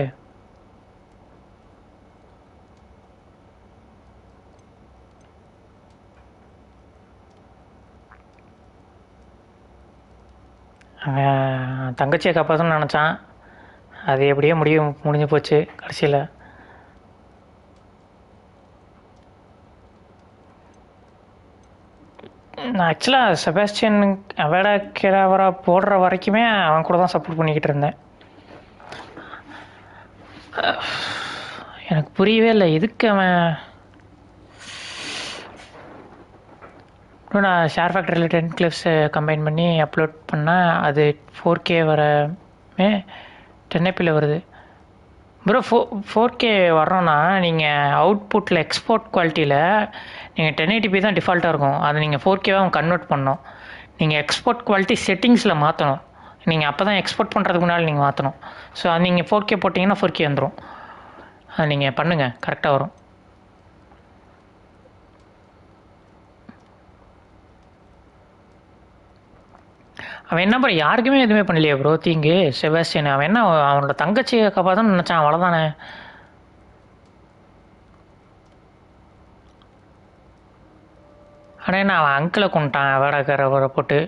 தங்கச்சியை காப்பாற்றணும்னு நினச்சான். அது எப்படியோ முடிஞ்சு போச்சு கடைசியில். நான் ஆக்சுவலாக செபாஸ்டியன் அவட கிராவரா போடுற வரைக்குமே அவன் கூட தான் சப்போர்ட் பண்ணிக்கிட்டு இருந்தேன். எனக்கு புரியவே இல்லை எதுக்கு அவன் ப்ரோ நான் ஷேர் ஃபேக்டரியில் 10 கிளிப்ஸ் கம்பைன் பண்ணி அப்லோட் பண்ணால் அது 4K வரமே 1080 வருது ப்ரோ. 4K வர்றோன்னா நீங்கள் அவுட்புட்டில் எக்ஸ்போர்ட் குவாலிட்டியில் நீங்கள் 1080p தான் டிஃபால்ட்டாக இருக்கும். அதை நீங்கள் 4Kவாக கன்வெர்ட் பண்ணணும். நீங்கள் எக்ஸ்போர்ட் குவாலிட்டி செட்டிங்ஸில் மாற்றணும். நீங்கள் அப்போ தான் எக்ஸ்போர்ட் பண்ணுறதுக்கு முன்னால் நீங்கள் மாற்றணும். ஸோ அது நீங்கள் 4K போட்டிங்கன்னா 4K வந்துடும். அது நீங்கள் பண்ணுங்கள், கரெக்டாக வரும். அவன் என்ன ப்ரோ யாருக்குமே எதுவுமே பண்ணலையே ப்ரோ தீங்கு செபாஸ்டியன். அவன் என்ன அவனோட தங்கச்சியை காப்பாற்றணும்னு நினச்சான், அவ்வளோதானே. ஆனால் என்ன அவன் அங்கிளை கொண்டுட்டான் வேடக்காரவரை போட்டு.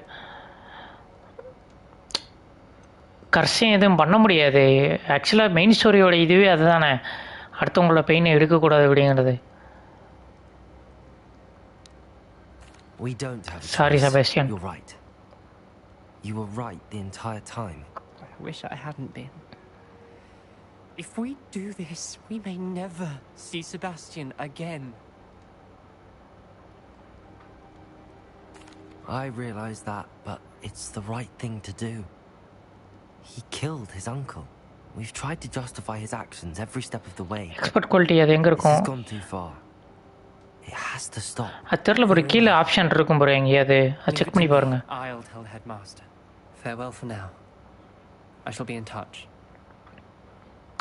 கர்ஷியம் எதுவும் பண்ண முடியாது. ஆக்சுவலாக மெயின் ஸ்டோரியோட இதுவே அதுதானே, அடுத்தவங்களோட பெயினை எடுக்கக்கூடாது அப்படிங்கிறது. Sorry, Sebastian. You're right. You were right the entire time. I wish I hadn't been. If we do this, we may never see Sebastian again. I realize that, but it's the right thing to do. He killed his uncle. We've tried to justify his actions every step of the way. Expert quality அது எங்க இருக்கும்? This has gone too far. It has to stop. அது தெரியல bro, கீழே option இருக்கும் bro எங்கேயாவது, அது check பண்ணி பாருங்க. I'll tell the headmaster. Farewell for now. I shall be in touch.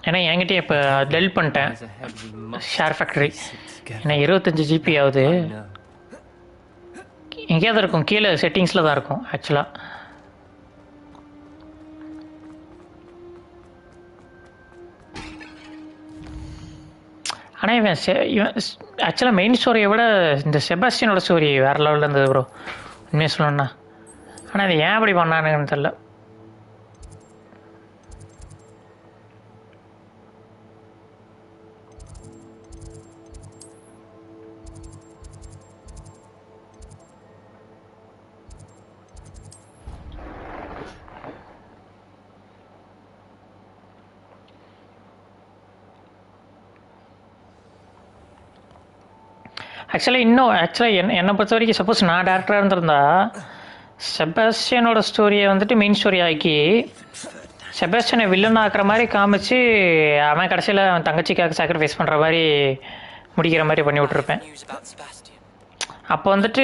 ஏன்னா என்கிட்டயே இப்போ டெல் பண்ணிட்டேன் ஷேர் ஃபேக்டரி. ஏன்னா 25 GB ஆகுது. எங்கேயாவது இருக்கும், கீழே செட்டிங்ஸில் தான் இருக்கும் ஆக்சுவலாக. ஆனால் இவன் ஆக்சுவலாக மெயின் ஸ்டோரியை விட இந்த செபாஸ்டியனோட ஸ்டோரி வேறு லெவலில் இருந்தது ப்ரோ, உண்மையாக சொல்லணும்னா. ஆனால் இது ஏன் அப்படி பண்ணானுங்கன்னு தெரில. ஆக்சுவலாக என்னை பொறுத்த வரைக்கும் சப்போஸ் நான் டேரக்டராக இருந்திருந்தா செபாஸ்டியனோட ஸ்டோரியை வந்துட்டு மெயின் ஸ்டோரி ஆக்கி செபாஸ்டியனை வில்லன் ஆக்குற மாதிரி காமிச்சு அவன் கடைசியில் அவன் தங்கச்சிக்காக சாக்ரிஃபைஸ் பண்ணுற மாதிரி முடிக்கிற மாதிரி பண்ணி விட்ருப்பேன். அப்போ வந்துட்டு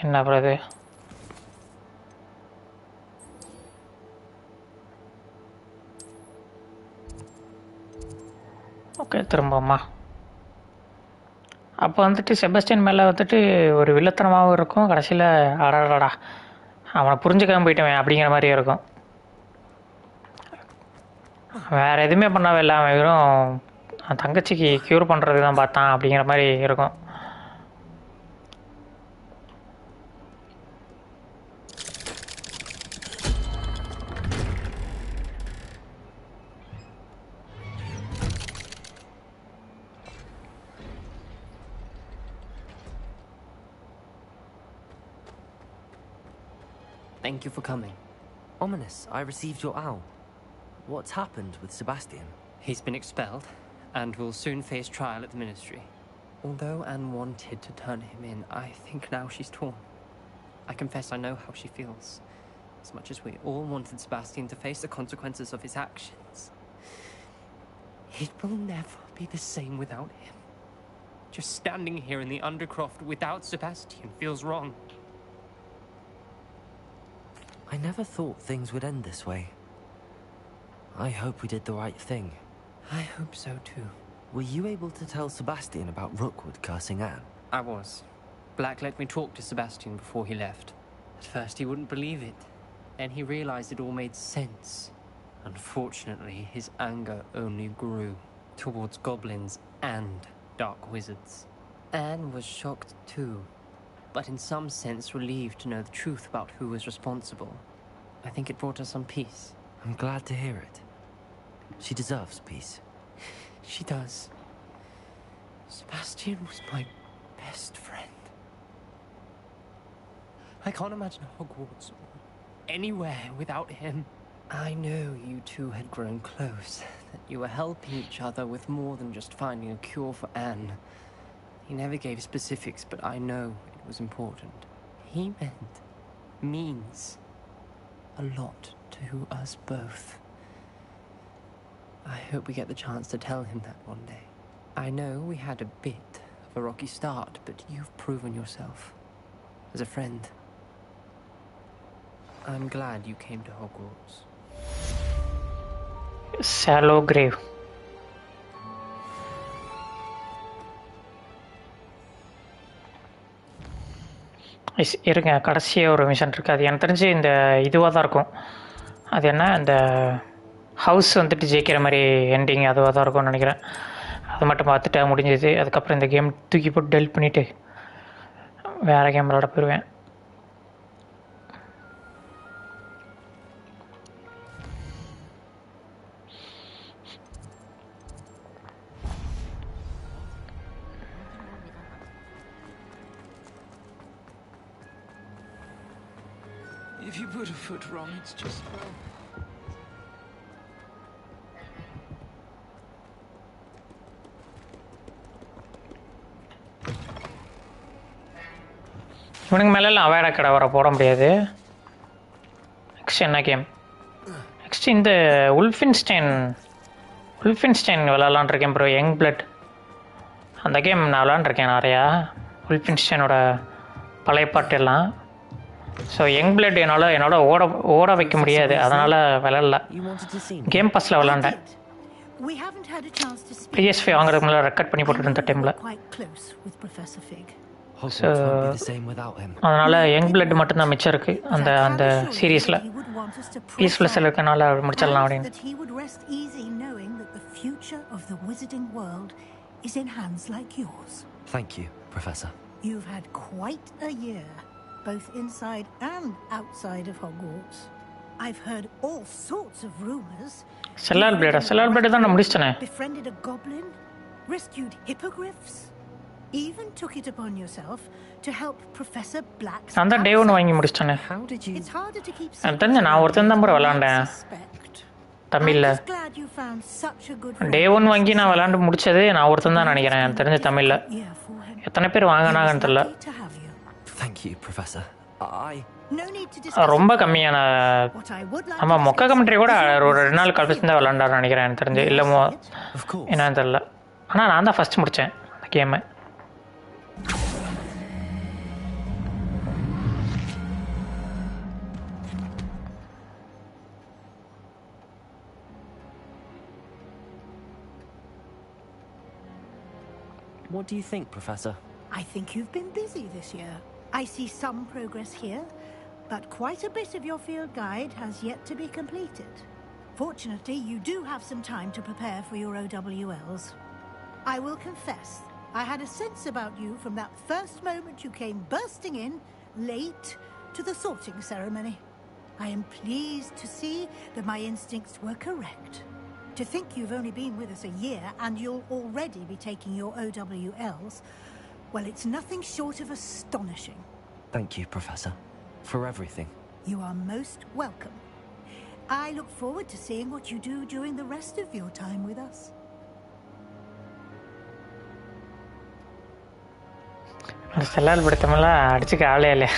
என்ன பண்ணுறது, ஓகே திரும்பமா. அப்போ வந்துட்டு செபாஸ்டியன் மேலே வந்துட்டு ஒரு வில்லத்தனமாகவும் இருக்கும், கடைசியில் அடடா அவனை புரிஞ்சுக்காம போயிட்டவன் அப்படிங்கிற மாதிரியே இருக்கும். வேறு எதுவுமே பண்ணவே இல்லை, அவன் வெறும் தங்கச்சிக்கு க்யூர் பண்ணுறது தான் பார்த்தான் அப்படிங்கிற மாதிரி இருக்கும். Thank you for coming. Ominous, I received your owl. What's happened with Sebastian? He's been expelled, and will soon face trial at the Ministry. Although Anne wanted to turn him in, I think now she's torn. I confess I know how she feels. As much as we all wanted Sebastian to face the consequences of his actions, it will never be the same without him. Just standing here in the Undercroft without Sebastian feels wrong. I never thought things would end this way. I hope we did the right thing. I hope so too. Were you able to tell Sebastian about Rookwood cursing Anne? I was. Black let me talk to Sebastian before he left. At first he wouldn't believe it. Then he realized it all made sense. Unfortunately, his anger only grew towards goblins and dark wizards. Anne was shocked too, but in some sense relieved to know the truth about who was responsible. I think it brought her some peace. I'm glad to hear it. She deserves peace. She does. Sebastian was my best friend. I can't imagine Hogwarts or anywhere without him. I know you two had grown close, that you were helping each other with more than just finding a cure for Anne. He never gave specifics, but I know it was important. He means a lot to us both. I hope we get the chance to tell him that one day. I know we had a bit of a rocky start, but you've proven yourself as a friend. I'm glad you came to Hogwarts. Shallow grave. இருங்க கடைசியாக ஒரு mission இருக்குது. அது எனக்கு தெரிஞ்சு இந்த இதுவாக தான் இருக்கும். அது என்ன இந்த ஹவுஸ் வந்துட்டு ஜெயிக்கிற மாதிரி எண்டிங் அதுவாக தான் இருக்கும்னு நினைக்கிறேன். அது மட்டும் பார்த்துட்டா முடிஞ்சது. அதுக்கப்புறம் இந்த கேம் தூக்கி போட்டு டெலிட் பண்ணிவிட்டு வேறு கேம் விளாட போயிடுவேன். If you put a foot wrong, it's just, well... இவனுக்கு மேலெல்லாம் அவேடா கடை வர போட முடியாது. நெக்ஸ்ட் என்ன கேம்? நெக்ஸ்ட் இந்த உல்ஃபின்ஸ்டைன் விளாட்லான் இருக்கேன் ப்ரோ. யங் பிளட் அந்த கேம் நான் விளாண்டுருக்கேன் நிறையா. உல்ஃபின்ஸ்டைனோட பழைய பாட்டெல்லாம். ஸோ யங் பிளட் என்னோட ஓட வைக்க முடியாது, அதனால் விளாட்ல. கேம் பாஸில் விளாண்டேன். PS5 வாங்குறதுக்கு முன்னாடி ரெக்கார்ட் பண்ணி போட்டுட்டு இருந்த டைமில். ஸோ அதனால் யங் பிளட் மட்டும்தான் மிச்சம் இருக்குது அந்த சீரீஸில். பீஸ்ஃபுல் இருக்கனால முடிச்சிடலாம் அப்படின்னு. Thank you, Professor. You've had quite a year, both inside and outside of Hogwarts. I've heard all sorts of rumors. செல்லால் பிளேட் தான் நான் முடிச்சிட்டேனே. Befriended a goblin, rescued hippogriffs, even took it upon yourself to help Professor Black. நான் தான் டே 1 வாங்கி முடிச்சிட்டேனே. It's harder to keep. எனக்கு நான் ஒருத்தன் தான் ப்ரோ விளாண்டேன் தமிழில். டே 1 வாங்கி நான் விளாண்டு முடிச்சது நான் ஒருத்தன் தான் நினைக்கிறேன் எனக்கு தெரிஞ்ச தமிழில். எத்தனை பேர் வாங்கினாங்கன்னு தெரியல. Thank you, Professor. ரொம்ப கம்மியான ஆமாம் மொக்க கமெண்ட்ரி கூட ஒரு 2 நாள் கழிச்சு தான் விளாண்டாருன்னு நினைக்கிறேன் எனக்கு தெரிஞ்சு. இல்லைமோ என்னன்னு தெரில. ஆனால் நான் தான் ஃபஸ்ட் முடித்தேன் அந்த கேமை. What do you think, Professor? I think you've been busy this year. I see some progress here, but quite a bit of your field guide has yet to be completed. Fortunately, you do have some time to prepare for your OWLs. I will confess, I had a sense about you from that first moment you came bursting in, late, to the sorting ceremony. I am pleased to see that my instincts were correct. To think you've only been with us a year and you'll already be taking your OWLs, well, it's nothing short of astonishing. Thank you, Professor, for everything. You are most welcome. I look forward to seeing what you do during the rest of your time with us. செல்லால் படுத்தமெல்லாம் அடிச்சுக்க ஆளே இல்லையா?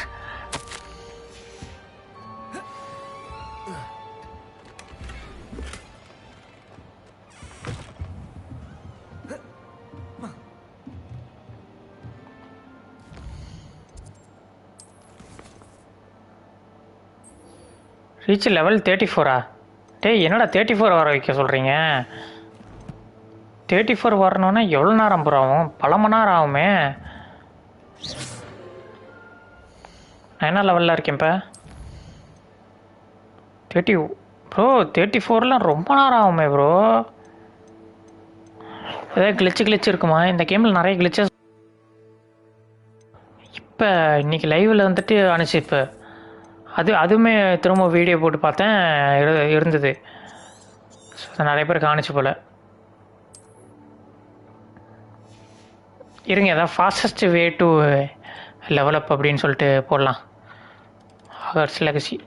Reach level 34. டேய் என்னடா 34 வர வைக்க சொல்கிறீங்க? 34 வரணுன்னா எவ்வளோ நேரம் ப்ரோ ஆகும்? பல மணி நேரம் ஆகுமே. நான் என்ன லெவலில் இருக்கேன் இப்போ? 30 ப்ரோ. 34லாம் ரொம்ப நேரம் ஆகுமே ப்ரோ. ஏதாவது கிளிச்சு இருக்குமா இந்த கேமில்? நிறைய கிளிச்சஸ் இப்போ இன்றைக்கி லைவில் வந்துட்டு அனுச்சு. இப்போ அதுவுமே திரும்ப வீடியோ போட்டு பார்த்தேன் இருந்தது. நிறைய பேர் காணிச்சு போல். இருங்க ஏதாவது ஃபாஸ்டஸ்ட் வே டு லெவலப் அப்படின்னு சொல்லிட்டு போடலாம். ஹாகர்ட்ஸ் லெகசி.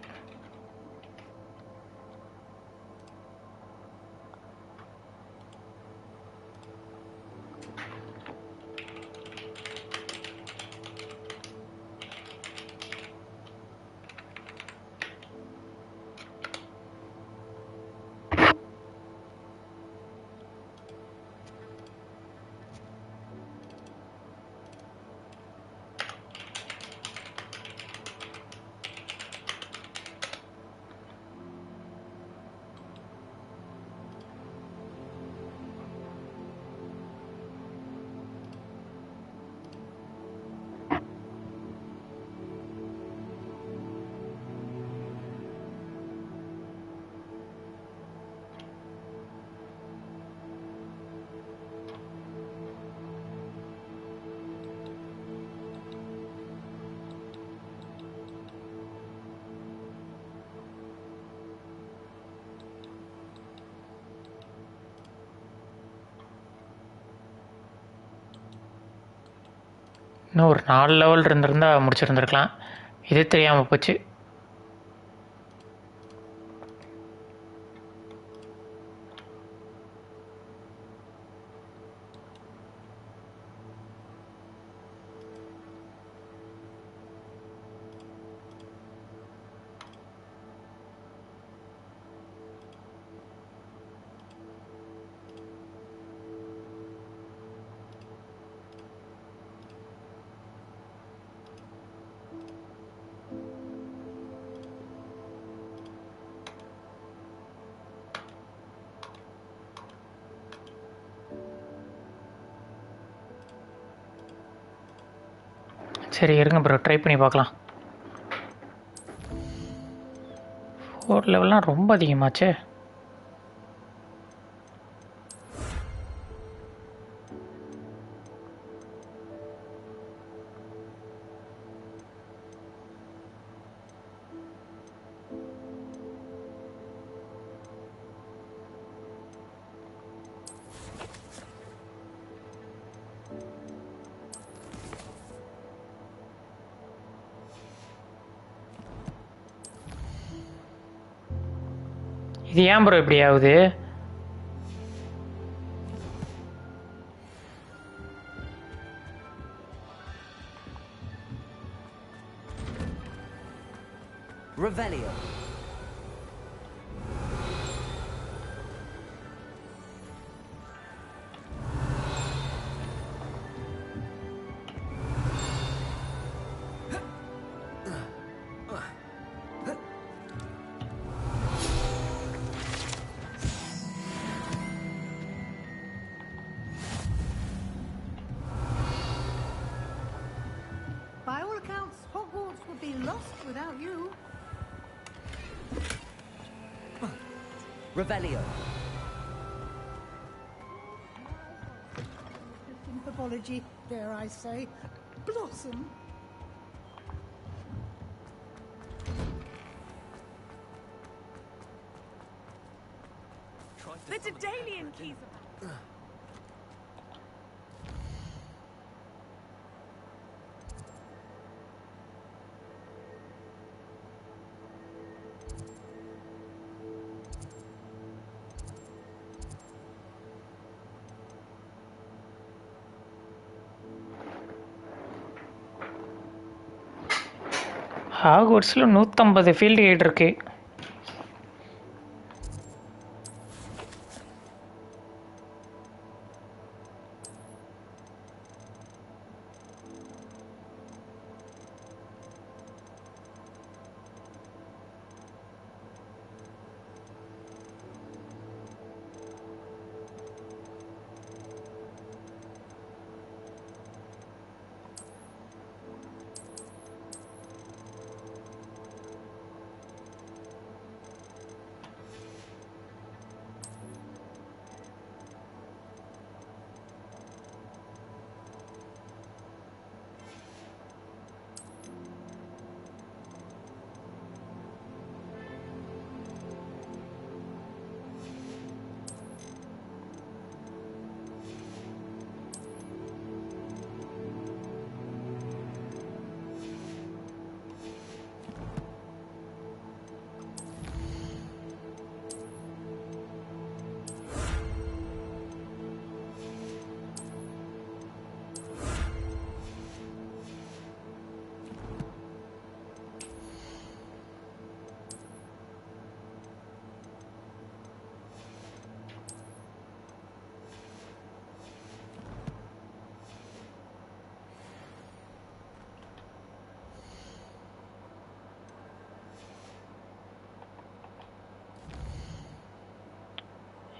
இன்னும் ஒரு 4 லெவல் இருந்திருந்தா முடிச்சிருந்துருக்கலாம். இது தெரியாமல் போச்சு. சரி இருங்க ப்ரோ, ட்ரை பண்ணி பார்க்கலாம். 4 லெவல்லாம் ரொம்ப அதிகமாச்சே. இது ஏன் ப்ரோ இப்படி ஆகுது? Revelio. By all accounts, Hogwarts would be lost without you. Revelio. Pathology, dare I say, blossom. The Daedalian keys. ஹாக்வர்ட்ஸில் 150 field guide இருக்கு.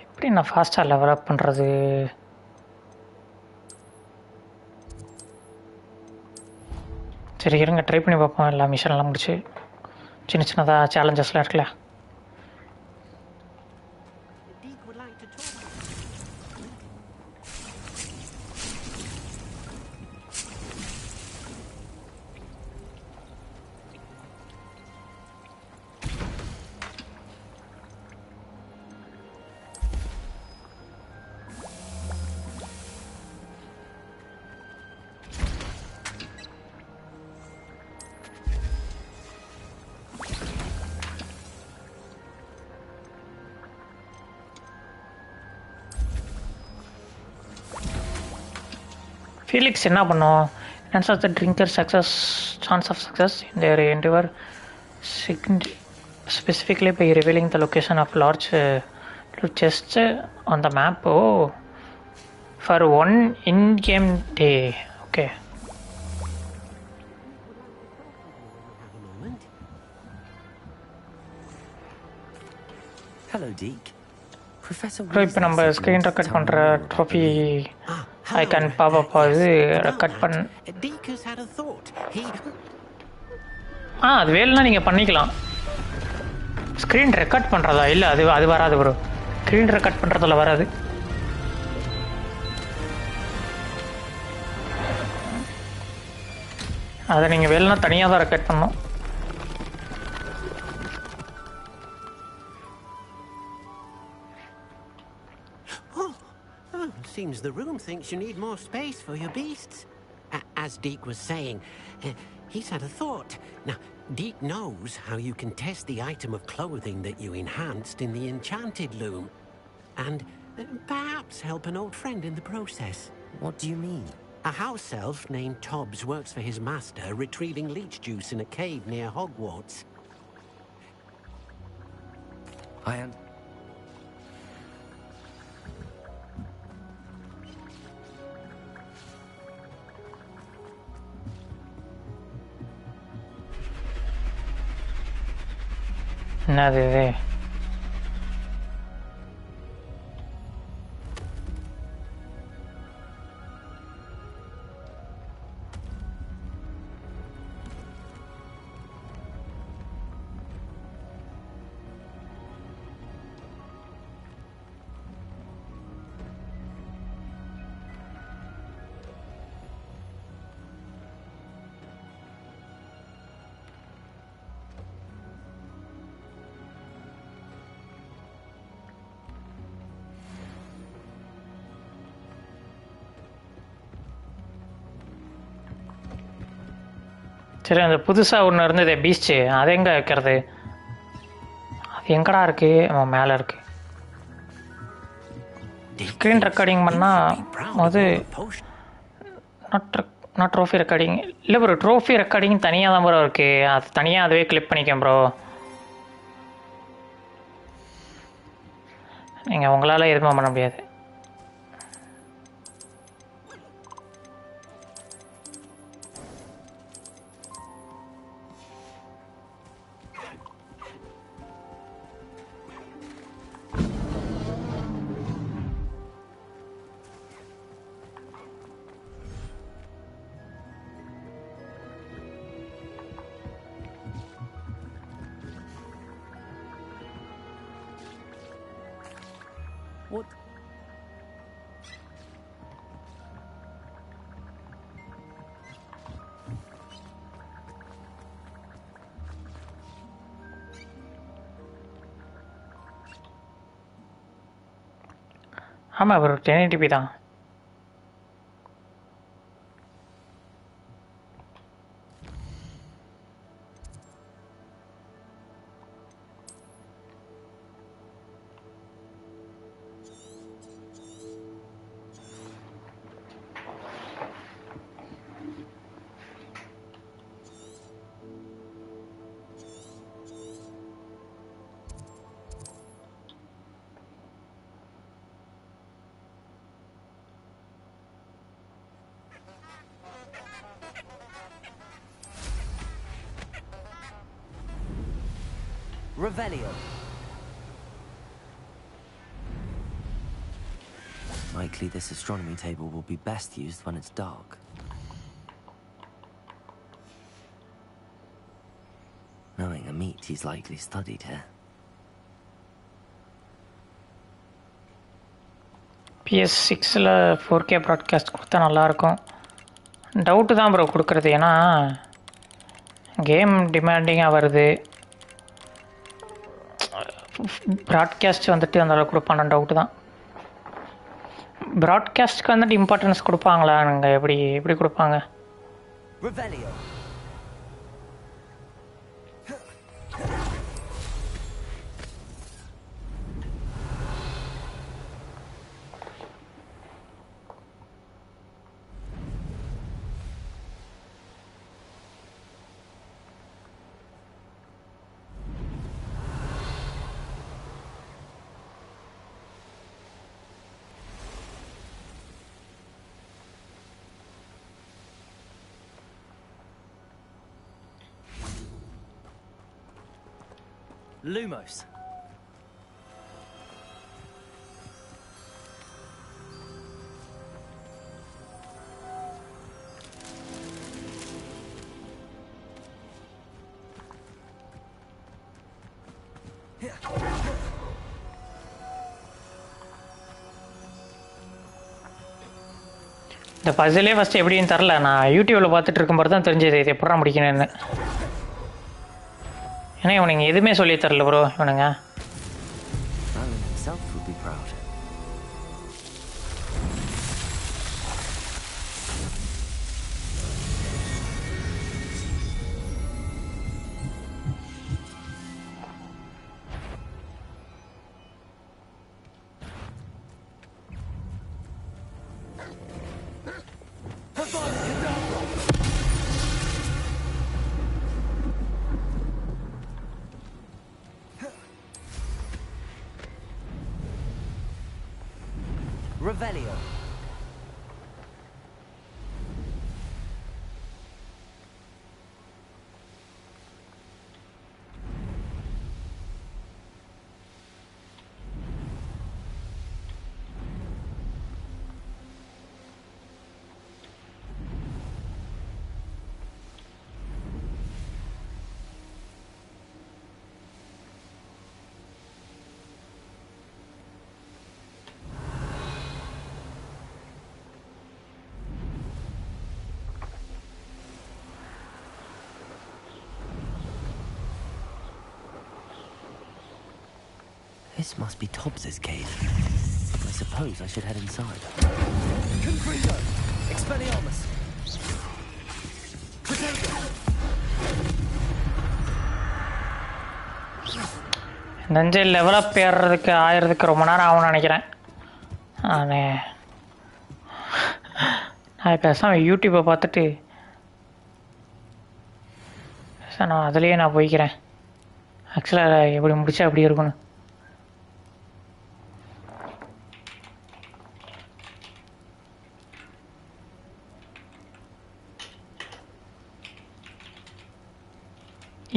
எப்படி நான் ஃபாஸ்ட்டாக லெவலப் பண்ணுறது? சரி இருங்க, ட்ரை பண்ணி பார்ப்போம். எல்லா மிஷன்லாம் முடிச்சு சின்ன சின்னதாக சேலஞ்சஸ்லாம் இருக்குல்ல. ஃபீலிக்ஸ் என்ன பண்ணும்? Chance of the drinker success, chance of success in their endeavor, specifically by revealing the location of large chest on the map. Oh, for one in-game day. Okay. Hello, Deke. Professor இப்போ நம்ம screen record பண்ணுற trophy icon பாப்பா இது record அது வேலைனா நீங்கள் பண்ணிக்கலாம். Screen record பண்ணுறதா? இல்லை, அது வராது ப்ரோ. ஸ்க்ரீன் ரெக்கார்ட் பண்ணுறதுல வராது. அதை நீங்கள் வேலைனா தனியாக தான் ரெக்கார்ட் பண்ணணும். Seems the room thinks you need more space for your beasts. As Deke was saying, he's had a thought. Now, Deke knows how you can test the item of clothing that you enhanced in the enchanted loom. And perhaps help an old friend in the process. What do you mean? A house elf named Tobbs works for his master, retrieving leech juice in a cave near Hogwarts. என்னது இது? சரி, அந்த புதுசாக ஒன்று இருந்தது beach, அது எங்கே வைக்கிறது? அது எங்கடா இருக்கு? மேலே இருக்கு. ஸ்க்ரீன் ரெக்கார்டிங் பண்ணால் அது நாட் ட்ரோஃபி ரெக்கார்டிங் இல்லை ப்ரோ. ட்ரோஃபி ரெக்கார்டிங் தனியாக தான் ப்ரோ இருக்குது. அது தனியாக அதுவே கிளிக் பண்ணிக்கேன் ப்ரோ. நீங்கள் உங்களால் எதுவுமே பண்ண முடியாது. What? ஆமாம் ப்ரோ, 1080p தான். Revelio. Likely this astronomy table will be best used when it's dark. Knowing a meat, he's likely studied here. PS6ல் 4K broadcast கொடுத்தா நல்லாயிருக்கும். டவுட்டு தான் ப்ரோ கொடுக்குறது. ஏன்னா கேம் டிமாண்டிங்காக வருது. ப்ராட்காஸ்ட் வந்துட்டு அந்தளவுக்கு கொடுப்பான டவுட்டு தான். ப்ராட்காஸ்ட்டுக்கு வந்துட்டு இம்பார்ட்டன்ஸ் கொடுப்பாங்களா? நீங்கள் எப்படி கொடுப்பாங்க? Lumos. இந்த பசிலே ஃபஸ்ட்டு எப்படின்னு தெரில. நான் யூடியூப்பில் பார்த்துட்டு இருக்கும்போது தான் தெரிஞ்சது இது எப்படா முடிக்கணும்னு. ஏன்னா இவனுங்க எதுவுமே சொல்லி தரல ப்ரோ இவனுங்க. Alan himself would be proud. Revelio. This must be Tobbs's cave. I suppose I should head inside. Confringo! Expelliarmus! நெஞ்சு லெவலப் ஏறுறதுக்கு ஆயிரத்துக்கு ரொம்ப நேரம் ஆகும்னு நினைக்கிறேன். நான் பேசாமல் யூடியூப்பை பார்த்துட்டு நான் அதுலேயே நான் போய்க்கிறேன். ஆக்சுவலாக எப்படி முடிச்சா எப்படி இருக்கணும்.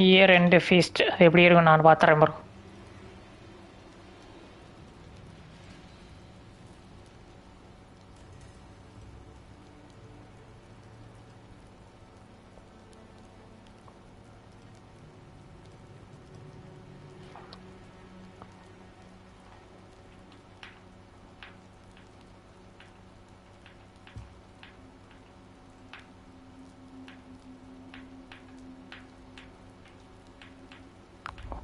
இயர் எண்டு ஃபீஸ்ட் அது எப்படி இருக்கும் நான் பார்த்துறேன் ப்ரோ.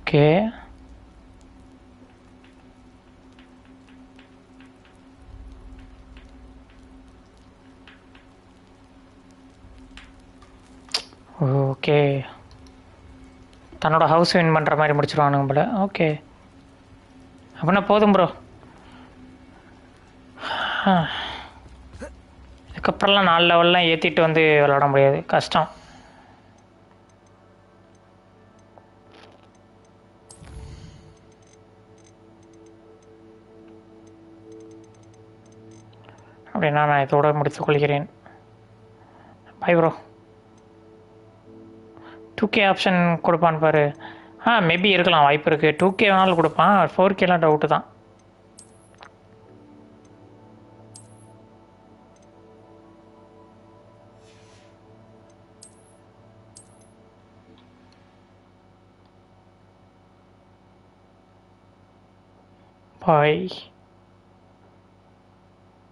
ஓகே ஓகே தன்னோட ஹவுஸ் வின் பண்ணுற மாதிரி முடிச்சிருவானுங்க போல. ஓகே அப்படின்னா போதும் ப்ரோ. இதுக்கப்புறம்லாம் 4 லெவல்லாம் ஏற்றிட்டு வந்து விளாட முடியாது, கஷ்டம். அப்படின்னா நான் இதோட முடித்துக் கொள்கிறேன். Bye bro. 2K ஆப்ஷன் கொடுப்பான்னு பாரு. மேபி இருக்கலாம், வாய்ப்பு இருக்குது. 2K வேணாலும் கொடுப்பான், 4Kலாம் டவுட்டு தான். பாய்.